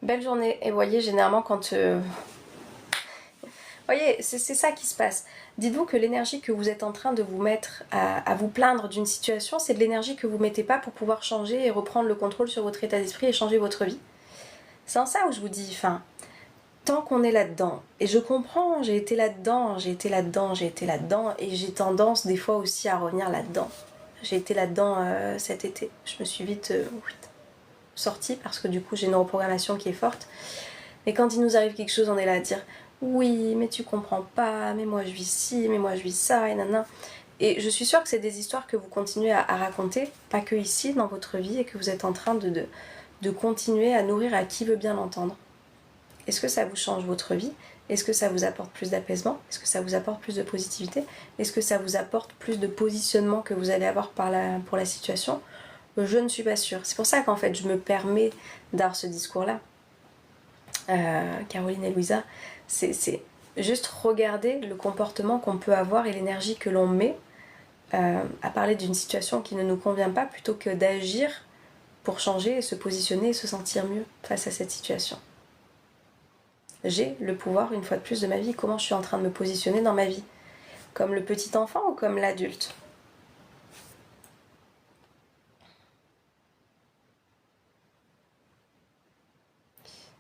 Belle journée. Et voyez, généralement, quand... voyez, c'est ça qui se passe. Dites-vous que l'énergie que vous êtes en train de vous mettre à vous plaindre d'une situation, c'est de l'énergie que vous mettez pas pour pouvoir changer et reprendre le contrôle sur votre état d'esprit et changer votre vie. C'est en ça où je vous dis, enfin, tant qu'on est là-dedans, et je comprends, j'ai été là-dedans, et j'ai tendance des fois aussi à revenir là-dedans. J'ai été là-dedans cet été. Je me suis vite sortie parce que du coup j'ai une reprogrammation qui est forte. Et quand il nous arrive quelque chose, on est là à dire oui, mais tu comprends pas, mais moi je vis ci, mais moi je vis ça, et nanana. Et je suis sûre que c'est des histoires que vous continuez à raconter, pas que ici, dans votre vie, et que vous êtes en train de continuer à nourrir à qui veut bien l'entendre. Est-ce que ça vous change votre vie? Est-ce que ça vous apporte plus d'apaisement? Est-ce que ça vous apporte plus de positivité? Est-ce que ça vous apporte plus de positionnement que vous allez avoir pour la situation? Je ne suis pas sûre. C'est pour ça qu'en fait je me permets d'avoir ce discours-là. Caroline et Louisa, c'est juste regarder le comportement qu'on peut avoir et l'énergie que l'on met à parler d'une situation qui ne nous convient pas plutôt que d'agir pour changer et se positionner et se sentir mieux face à cette situation. J'ai le pouvoir, une fois de plus, de ma vie. Comment je suis en train de me positionner dans ma vie? Comme le petit enfant ou comme l'adulte?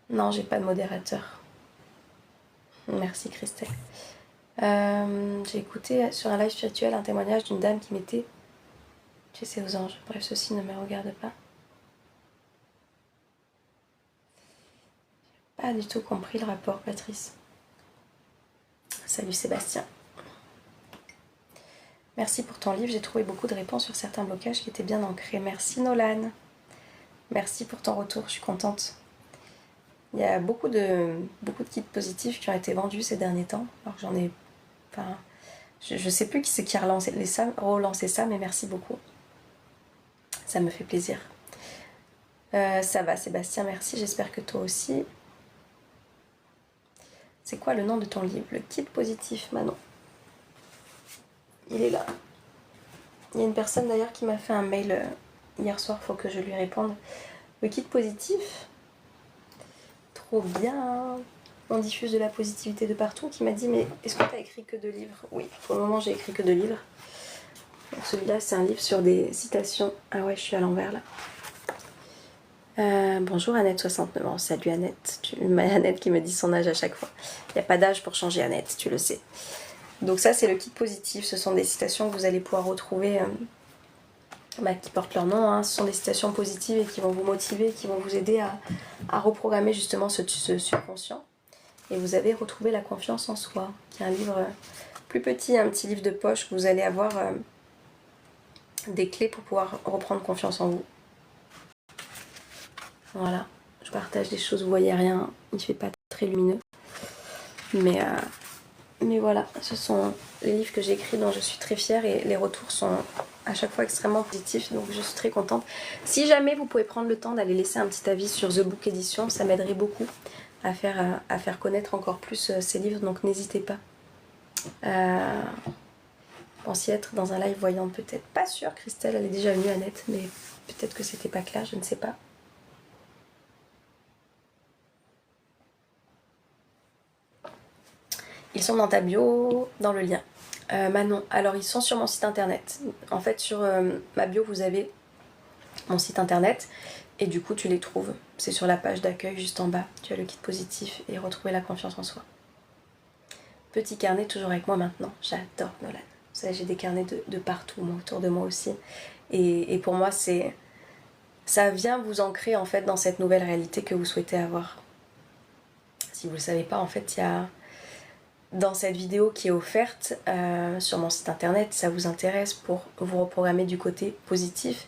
Non, j'ai pas de modérateur. Merci Christelle. J'ai écouté sur un live spirituel un témoignage d'une dame qui mettait « sais aux anges ». Bref, ceci ne me regarde pas. Pas du tout compris le rapport, Patrice. Salut Sébastien. Merci pour ton livre, j'ai trouvé beaucoup de réponses sur certains blocages qui étaient bien ancrés. Merci Nolan. Merci pour ton retour, je suis contente. Il y a beaucoup de kits positifs qui ont été vendus ces derniers temps. Alors j'en ai... Enfin, je sais plus qui c'est qui a relancé ça, mais merci beaucoup. Ça me fait plaisir. Ça va Sébastien, merci, j'espère que toi aussi. C'est quoi le nom de ton livre? Le kit positif, Manon. Il est là. Il y a une personne d'ailleurs qui m'a fait un mail hier soir, faut que je lui réponde. Le kit positif, trop bien. On diffuse de la positivité de partout. Qui m'a dit mais est-ce que tu as écrit que 2 livres? Oui, pour le moment j'ai écrit que 2 livres. Donc celui-là c'est un livre sur des citations. Ah ouais, je suis à l'envers là. Bonjour Annette, 69 ans. Salut Annette. Annette qui me dit son âge à chaque fois. Il n'y a pas d'âge pour changer Annette, tu le sais. Donc ça c'est le kit positif. Ce sont des citations que vous allez pouvoir retrouver qui portent leur nom. Hein. Ce sont des citations positives et qui vont vous motiver, qui vont vous aider à reprogrammer justement ce subconscient. Et vous avez retrouvé la confiance en soi, qui est un livre plus petit, un petit livre de poche. Vous allez avoir des clés pour pouvoir reprendre confiance en vous. Voilà, je partage des choses, vous voyez rien, il fait pas très lumineux. Mais voilà, ce sont les livres que j'ai écrits dont je suis très fière et les retours sont à chaque fois extrêmement positifs, donc je suis très contente. Si jamais vous pouvez prendre le temps d'aller laisser un petit avis sur The Book Edition, ça m'aiderait beaucoup à faire connaître encore plus ces livres, donc n'hésitez pas. Pensiez être dans un live voyante peut-être. Pas sûre, Christelle, elle est déjà venue Annette, mais peut-être que c'était pas clair, je ne sais pas. Ils sont dans ta bio, dans le lien. Manon, alors ils sont sur mon site internet. En fait, sur ma bio, vous avez mon site internet et du coup, tu les trouves. C'est sur la page d'accueil juste en bas. Tu as le kit positif et retrouver la confiance en soi. Petit carnet toujours avec moi maintenant. J'adore Nolan. Vous savez, j'ai des carnets de partout, moi, autour de moi aussi. Et pour moi, ça vient vous ancrer en fait dans cette nouvelle réalité que vous souhaitez avoir. Si vous ne le savez pas, en fait, il y a dans cette vidéo qui est offerte sur mon site internet, ça vous intéresse pour vous reprogrammer du côté positif,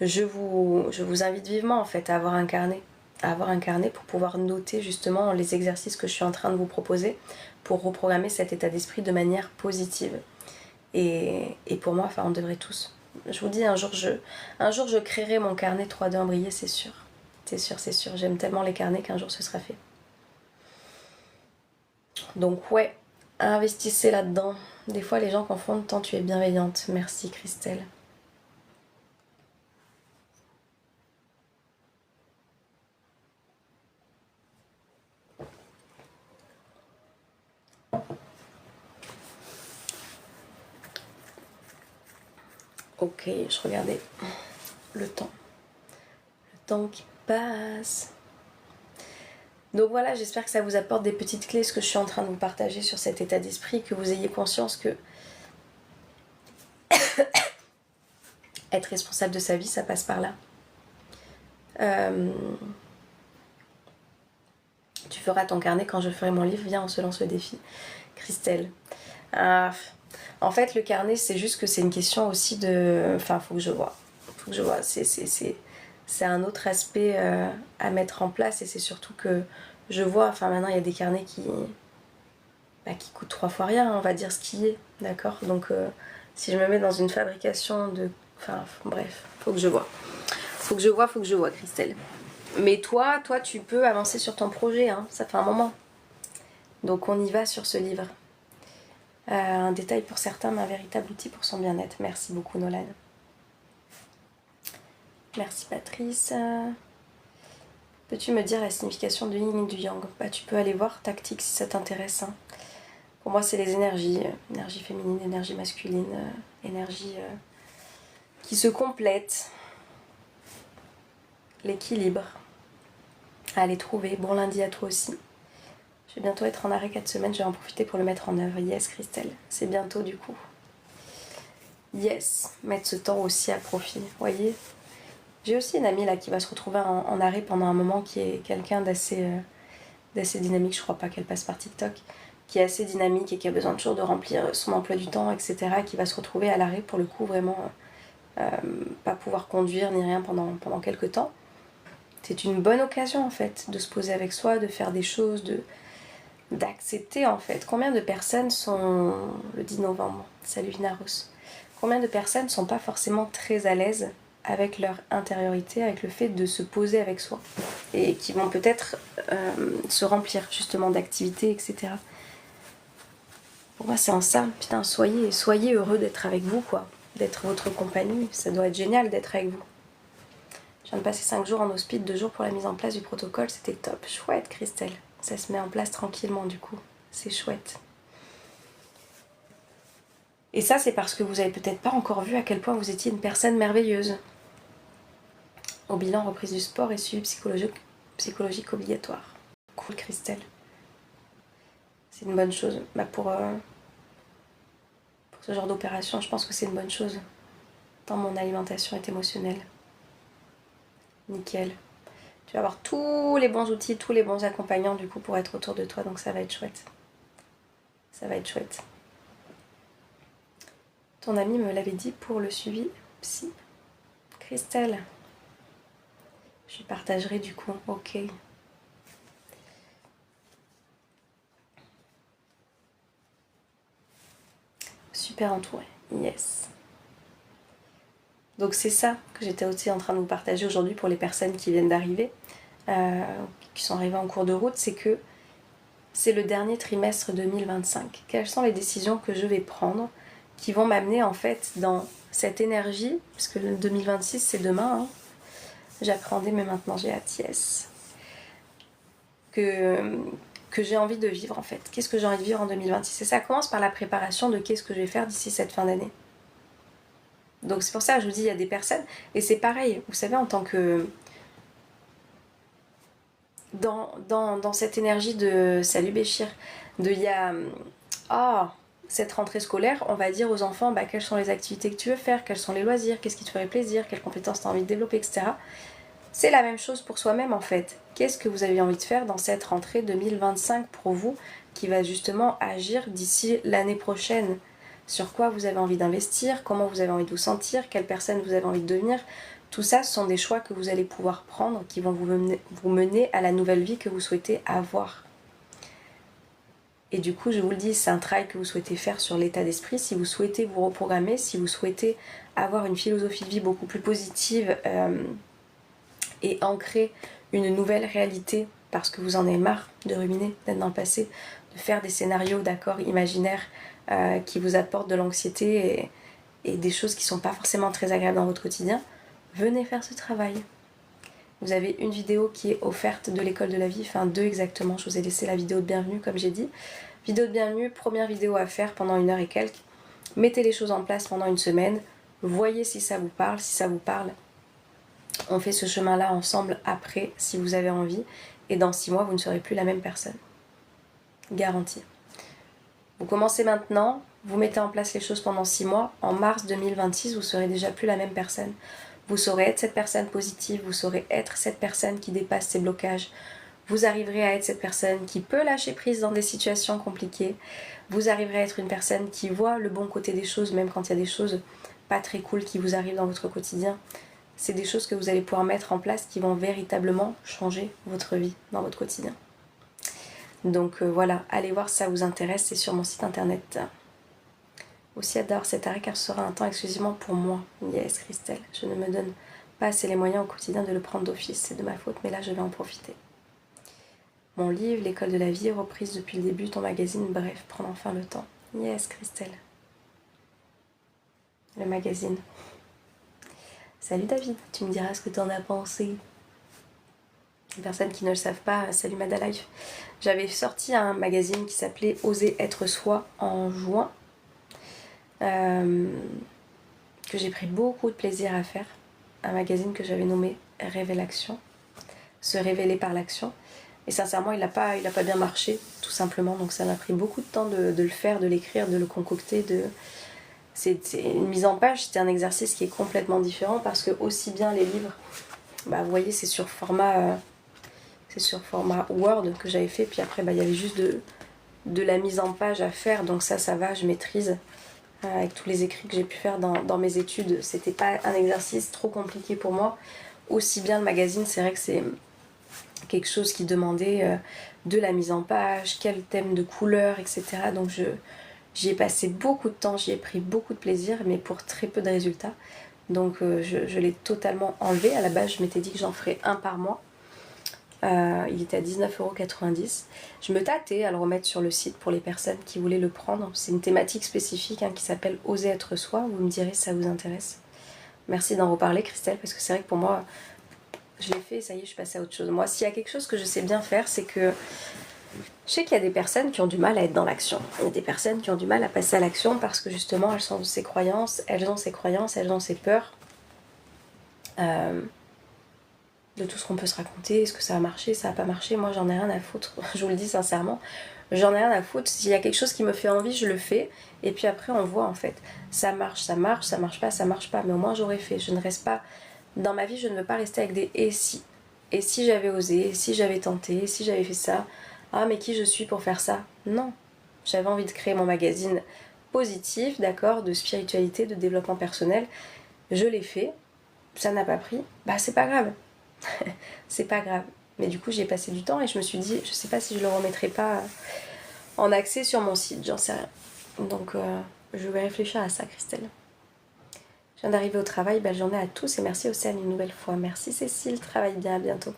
je vous invite vivement en fait à avoir un carnet. À avoir un carnet pour pouvoir noter justement les exercices que je suis en train de vous proposer pour reprogrammer cet état d'esprit de manière positive. Et pour moi, enfin on devrait tous. Je vous dis, un jour je créerai mon carnet 3D embrayé, c'est sûr. C'est sûr, c'est sûr. J'aime tellement les carnets qu'un jour ce sera fait. Donc ouais, investissez là-dedans. Des fois les gens confondent tant tu es bienveillante. Merci Christelle. Ok, je regardais le temps. Le temps qui passe. Donc voilà, j'espère que ça vous apporte des petites clés, ce que je suis en train de vous partager sur cet état d'esprit, que vous ayez conscience que être responsable de sa vie, ça passe par là. Tu feras ton carnet quand je ferai mon livre, viens, on se lance le défi. Christelle. En fait, le carnet, c'est juste que c'est une question aussi de... Enfin, faut que je vois. Faut que je vois. C'est un autre aspect à mettre en place et c'est surtout que je vois... Enfin, maintenant, il y a des carnets qui coûtent 3 fois rien, on va dire ce qui est, d'accord. Donc, si je me mets dans une fabrication de... Enfin, bref, faut que je vois. Faut que je vois, Christelle. Mais toi, tu peux avancer sur ton projet, hein. Ça fait un moment. Donc, on y va sur ce livre. Un détail pour certains, mais un véritable outil pour son bien-être. Merci beaucoup, Nolan. Merci, Patrice. Peux-tu me dire la signification du yin et du yang? Tu peux aller voir Tactique si ça t'intéresse. Hein. Pour moi, c'est les énergies. Énergie féminine, énergie masculine, énergie qui se complètent. L'équilibre. Allez trouver. Bon lundi à toi aussi. Je vais bientôt être en arrêt 4 semaines. Je vais en profiter pour le mettre en œuvre. Yes, Christelle. C'est bientôt du coup. Yes. Mettre ce temps aussi à profit. Voyez. J'ai aussi une amie là qui va se retrouver en arrêt pendant un moment, qui est quelqu'un d'assez dynamique. Je crois pas qu'elle passe par TikTok. Qui est assez dynamique et qui a besoin toujours de remplir son emploi du temps, etc. Qui va se retrouver à l'arrêt pour le coup, vraiment pas pouvoir conduire ni rien pendant quelques temps. C'est une bonne occasion en fait de se poser avec soi, de faire des choses, d'accepter en fait. Combien de personnes sont le 10 novembre? Salut Vinaros. Combien de personnes sont pas forcément très à l'aise avec leur intériorité, avec le fait de se poser avec soi et qui vont peut-être se remplir justement d'activités, etc. Pour moi c'est en ça, putain, soyez heureux d'être avec vous quoi, d'être votre compagnie, ça doit être génial d'être avec vous. Je viens de passer 5 jours en hospice, 2 jours pour la mise en place du protocole, c'était top. Chouette Christelle, ça se met en place tranquillement du coup, c'est chouette. Et ça c'est parce que vous avez peut-être pas encore vu à quel point vous étiez une personne merveilleuse. Au bilan, reprise du sport et suivi psychologique obligatoire. Cool Christelle. C'est une bonne chose. Pour ce genre d'opération, je pense que c'est une bonne chose. Tant mon alimentation est émotionnelle. Nickel. Tu vas avoir tous les bons outils, tous les bons accompagnants du coup pour être autour de toi, donc ça va être chouette. Ça va être chouette. Ton ami me l'avait dit pour le suivi psy. Christelle. Je partagerai du coup, ok. Super entourée, yes. Donc c'est ça que j'étais aussi en train de vous partager aujourd'hui pour les personnes qui viennent d'arriver, qui sont arrivées en cours de route, c'est que c'est le dernier trimestre 2025. Quelles sont les décisions que je vais prendre qui vont m'amener en fait dans cette énergie, parce que le 2026 c'est demain, hein. J'appréhendais mais maintenant j'ai hâte, yes. Que que j'ai envie de vivre en fait. Qu'est-ce que j'ai envie de vivre en 2026? Et ça commence par la préparation de qu'est-ce que je vais faire d'ici cette fin d'année. Donc c'est pour ça que je vous dis, il y a des personnes, et c'est pareil, vous savez, en tant que... Dans cette énergie de... Salut Béchir, de il y a... cette rentrée scolaire, on va dire aux enfants quelles sont les activités que tu veux faire, quels sont les loisirs, qu'est-ce qui te ferait plaisir, quelles compétences tu as envie de développer, etc. C'est la même chose pour soi-même en fait. Qu'est-ce que vous avez envie de faire dans cette rentrée 2025 pour vous, qui va justement agir d'ici l'année prochaine? Sur quoi vous avez envie d'investir, comment vous avez envie de vous sentir, quelle personne vous avez envie de devenir. Tout ça, ce sont des choix que vous allez pouvoir prendre qui vont vous mener à la nouvelle vie que vous souhaitez avoir. Et du coup, je vous le dis, c'est un travail que vous souhaitez faire sur l'état d'esprit. Si vous souhaitez vous reprogrammer, si vous souhaitez avoir une philosophie de vie beaucoup plus positive et ancrer une nouvelle réalité, parce que vous en avez marre de ruminer, d'être dans le passé, de faire des scénarios, d'accord, imaginaires qui vous apportent de l'anxiété et des choses qui ne sont pas forcément très agréables dans votre quotidien, venez faire ce travail. Vous avez une vidéo qui est offerte de l'école de la vie, enfin 2 exactement, je vous ai laissé la vidéo de bienvenue comme j'ai dit. Vidéo de bienvenue, première vidéo à faire pendant 1 heure et quelques. Mettez les choses en place pendant 1 semaine, voyez si ça vous parle, on fait ce chemin-là ensemble après si vous avez envie, et dans 6 mois vous ne serez plus la même personne. Garantie. Vous commencez maintenant, vous mettez en place les choses pendant 6 mois, en mars 2026 vous serez déjà plus la même personne. Vous saurez être cette personne positive, vous saurez être cette personne qui dépasse ses blocages. Vous arriverez à être cette personne qui peut lâcher prise dans des situations compliquées. Vous arriverez à être une personne qui voit le bon côté des choses, même quand il y a des choses pas très cool qui vous arrivent dans votre quotidien. C'est des choses que vous allez pouvoir mettre en place qui vont véritablement changer votre vie dans votre quotidien. Donc voilà, allez voir si ça vous intéresse, c'est sur mon site internet. Aussi hâte d'avoir cet arrêt car ce sera un temps exclusivement pour moi. Yes, Christelle, je ne me donne pas assez les moyens au quotidien de le prendre d'office, c'est de ma faute, mais là je vais en profiter. Mon livre, l'école de la vie, reprise depuis le début, ton magazine, bref, prendre enfin le temps. Yes, Christelle. Le magazine. Salut David, tu me diras ce que tu en as pensé. Les personnes qui ne le savent pas, salut Madalife. J'avais sorti un magazine qui s'appelait Oser être soi en juin. Que j'ai pris beaucoup de plaisir à faire. Un magazine que j'avais nommé Révélation. Se révéler par l'action. Et sincèrement, il n'a pas bien marché, tout simplement. Donc ça m'a pris beaucoup de temps de le faire, de l'écrire, de le concocter. C'est une mise en page, c'était un exercice qui est complètement différent parce que aussi bien les livres, vous voyez, c'est sur format Word que j'avais fait. Puis après, il y avait juste de la mise en page à faire. Donc ça va, je maîtrise. Avec tous les écrits que j'ai pu faire dans mes études, c'était pas un exercice trop compliqué pour moi. Aussi bien le magazine, c'est vrai que c'est quelque chose qui demandait de la mise en page, quel thème de couleur, etc. Donc j'y ai passé beaucoup de temps, j'y ai pris beaucoup de plaisir, mais pour très peu de résultats. Donc je l'ai totalement enlevé. À la base, je m'étais dit que j'en ferais un par mois. Il était à 19,90 €. Je me tâtais à le remettre sur le site pour les personnes qui voulaient le prendre. C'est une thématique spécifique qui s'appelle Oser être soi. Vous me direz si ça vous intéresse. Merci d'en reparler, Christelle, parce que c'est vrai que pour moi, je l'ai fait et ça y est, je suis passée à autre chose. Moi, s'il y a quelque chose que je sais bien faire, c'est que je sais qu'il y a des personnes qui ont du mal à être dans l'action. Il y a des personnes qui ont du mal à passer à l'action parce que justement, elles ont ces croyances, elles ont ces peurs. De tout ce qu'on peut se raconter, est-ce que ça a marché, ça a pas marché, moi j'en ai rien à foutre, je vous le dis sincèrement, j'en ai rien à foutre, s'il y a quelque chose qui me fait envie, je le fais, et puis après on voit en fait, ça marche pas, mais au moins j'aurais fait, je ne reste pas, dans ma vie je ne veux pas rester avec des et si j'avais osé, et si j'avais tenté, et si j'avais fait ça, mais qui je suis pour faire ça? Non, j'avais envie de créer mon magazine positif, d'accord, de spiritualité, de développement personnel, je l'ai fait, ça n'a pas pris, c'est pas grave. C'est pas grave. Mais du coup, j'y ai passé du temps et je me suis dit, je sais pas si je le remettrai pas en accès sur mon site, j'en sais rien. Donc, je vais réfléchir à ça, Christelle. Je viens d'arriver au travail, belle journée à tous et merci Océane une nouvelle fois. Merci Cécile, travaille bien, à bientôt.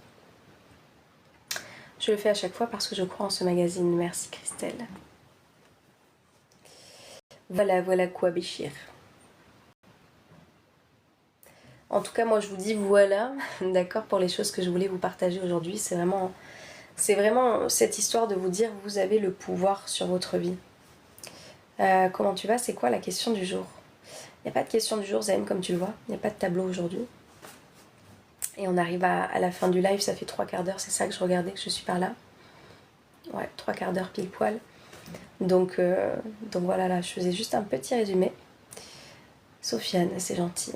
Je le fais à chaque fois parce que je crois en ce magazine. Merci Christelle. Voilà quoi, Béchir. En tout cas, moi je vous dis voilà, d'accord, pour les choses que je voulais vous partager aujourd'hui. C'est vraiment C'est vraiment cette histoire de vous dire vous avez le pouvoir sur votre vie. Comment tu vas? C'est quoi la question du jour? Il n'y a pas de question du jour, Zaïm, comme tu le vois. Il n'y a pas de tableau aujourd'hui. Et on arrive à la fin du live, ça fait 3/4 d'heure, c'est ça que je regardais, que je suis par là. Ouais, 3/4 d'heure pile poil. Donc voilà, là, je faisais juste un petit résumé. Sofiane, c'est gentil.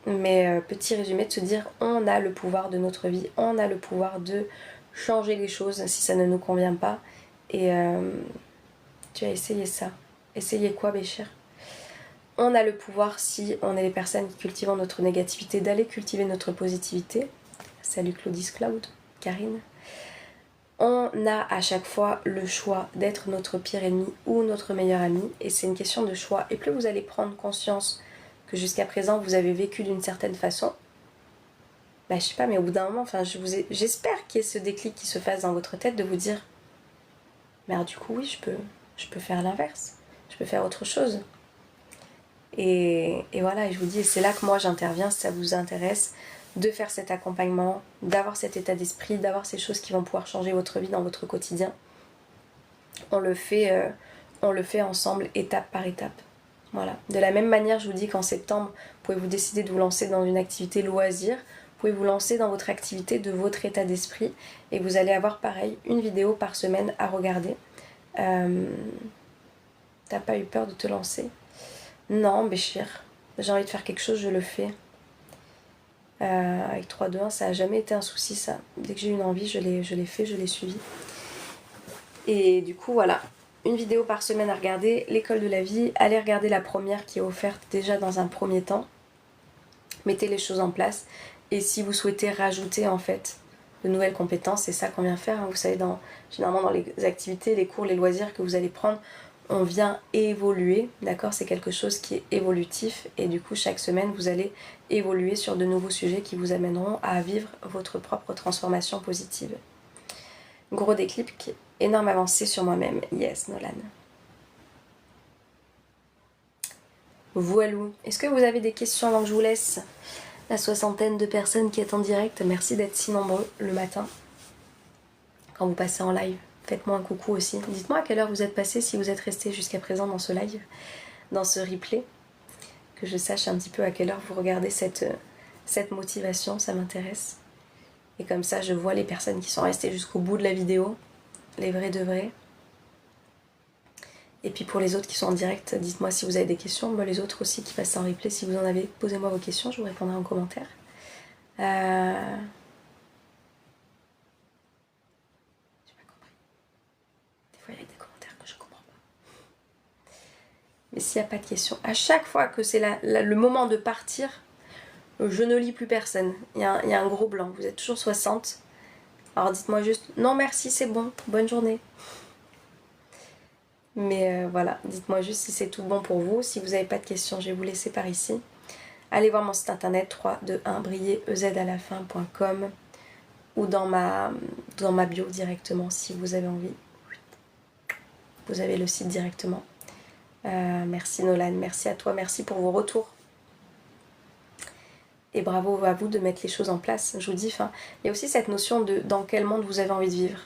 Mais petit résumé de se dire, on a le pouvoir de notre vie, on a le pouvoir de changer les choses si ça ne nous convient pas. Et tu as essayé ça. Essayez quoi, Béchir? On a le pouvoir, si on est les personnes qui cultivent notre négativité, d'aller cultiver notre positivité. Salut Claudis Cloud, Karine. On a à chaque fois le choix d'être notre pire ennemi ou notre meilleur ami. Et c'est une question de choix. Et plus vous allez prendre conscience que jusqu'à présent vous avez vécu d'une certaine façon, bah je sais pas, mais au bout d'un moment, enfin, j'espère qu'il y ait ce déclic qui se fasse dans votre tête de vous dire, mais alors du coup oui, je peux faire l'inverse, je peux faire autre chose. Et voilà, et je vous dis, c'est là que moi j'interviens si ça vous intéresse, de faire cet accompagnement, d'avoir cet état d'esprit, d'avoir ces choses qui vont pouvoir changer votre vie dans votre quotidien. On le fait ensemble, étape par étape. Voilà. De la même manière, je vous dis qu'en septembre, vous pouvez vous décider de vous lancer dans une activité loisir, vous pouvez vous lancer dans votre activité de votre état d'esprit, et vous allez avoir pareil, une vidéo par semaine à regarder. T'as pas eu peur de te lancer? Non, Béchir, j'ai envie de faire quelque chose, je le fais. Avec 3, 2, 1, ça n'a jamais été un souci, ça. Dès que j'ai eu une envie, je l'ai fait, je l'ai suivi. Et du coup, voilà. Une vidéo par semaine à regarder, l'école de la vie. Allez regarder la première qui est offerte déjà dans un premier temps. Mettez les choses en place. Et si vous souhaitez rajouter en fait de nouvelles compétences, c'est ça qu'on vient faire. Hein. Vous savez, généralement dans les activités, les cours, les loisirs que vous allez prendre, on vient évoluer, d'accord? C'est quelque chose qui est évolutif et du coup chaque semaine vous allez évoluer sur de nouveaux sujets qui vous amèneront à vivre votre propre transformation positive. Gros déclic, énorme avancée sur moi-même. Yes, Nolan. Voilou. Est-ce que vous avez des questions avant que je vous laisse? La 60aine de personnes qui est en direct, merci d'être si nombreux le matin quand vous passez en live. Faites-moi un coucou aussi. Dites-moi à quelle heure vous êtes passé si vous êtes resté jusqu'à présent dans ce live, dans ce replay. Que je sache un petit peu à quelle heure vous regardez cette motivation, ça m'intéresse. Et comme ça, je vois les personnes qui sont restées jusqu'au bout de la vidéo, les vrais de vrais. Et puis pour les autres qui sont en direct, dites-moi si vous avez des questions. Moi, les autres aussi qui passent en replay, si vous en avez, posez-moi vos questions, je vous répondrai en commentaire. Il y a des commentaires que je comprends pas. Mais s'il n'y a pas de questions, à chaque fois que c'est le moment de partir, je ne lis plus personne. Il y a un gros blanc. Vous êtes toujours 60. Alors dites-moi juste non merci, c'est bon, bonne journée. Mais voilà, dites-moi juste si c'est tout bon pour vous. Si vous n'avez pas de questions, je vais vous laisser par ici. Allez voir mon site internet 321briller.com ou dans ma bio directement si vous avez envie. Vous avez le site directement. Merci Nolan, merci à toi, merci pour vos retours. Et bravo à vous de mettre les choses en place. Je vous dis, il y a aussi cette notion de dans quel monde vous avez envie de vivre.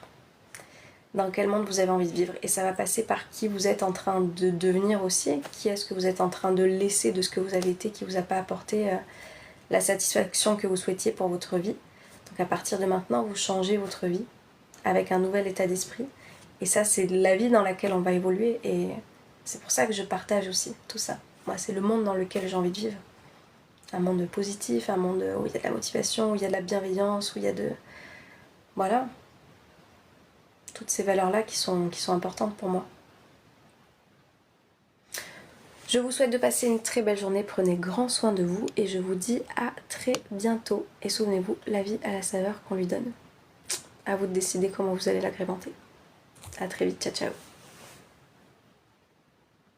Dans quel monde vous avez envie de vivre. Et ça va passer par qui vous êtes en train de devenir aussi. Qui est-ce que vous êtes en train de laisser de ce que vous avez été qui ne vous a pas apporté la satisfaction que vous souhaitiez pour votre vie. Donc à partir de maintenant, vous changez votre vie avec un nouvel état d'esprit. Et ça, c'est la vie dans laquelle on va évoluer. Et c'est pour ça que je partage aussi tout ça. Moi, c'est le monde dans lequel j'ai envie de vivre. Un monde positif, un monde où il y a de la motivation, où il y a de la bienveillance, où il y a de... Voilà. Toutes ces valeurs-là qui sont importantes pour moi. Je vous souhaite de passer une très belle journée. Prenez grand soin de vous. Et je vous dis à très bientôt. Et souvenez-vous, la vie a la saveur qu'on lui donne. À vous de décider comment vous allez l'agrémenter. À très vite. Ciao, ciao.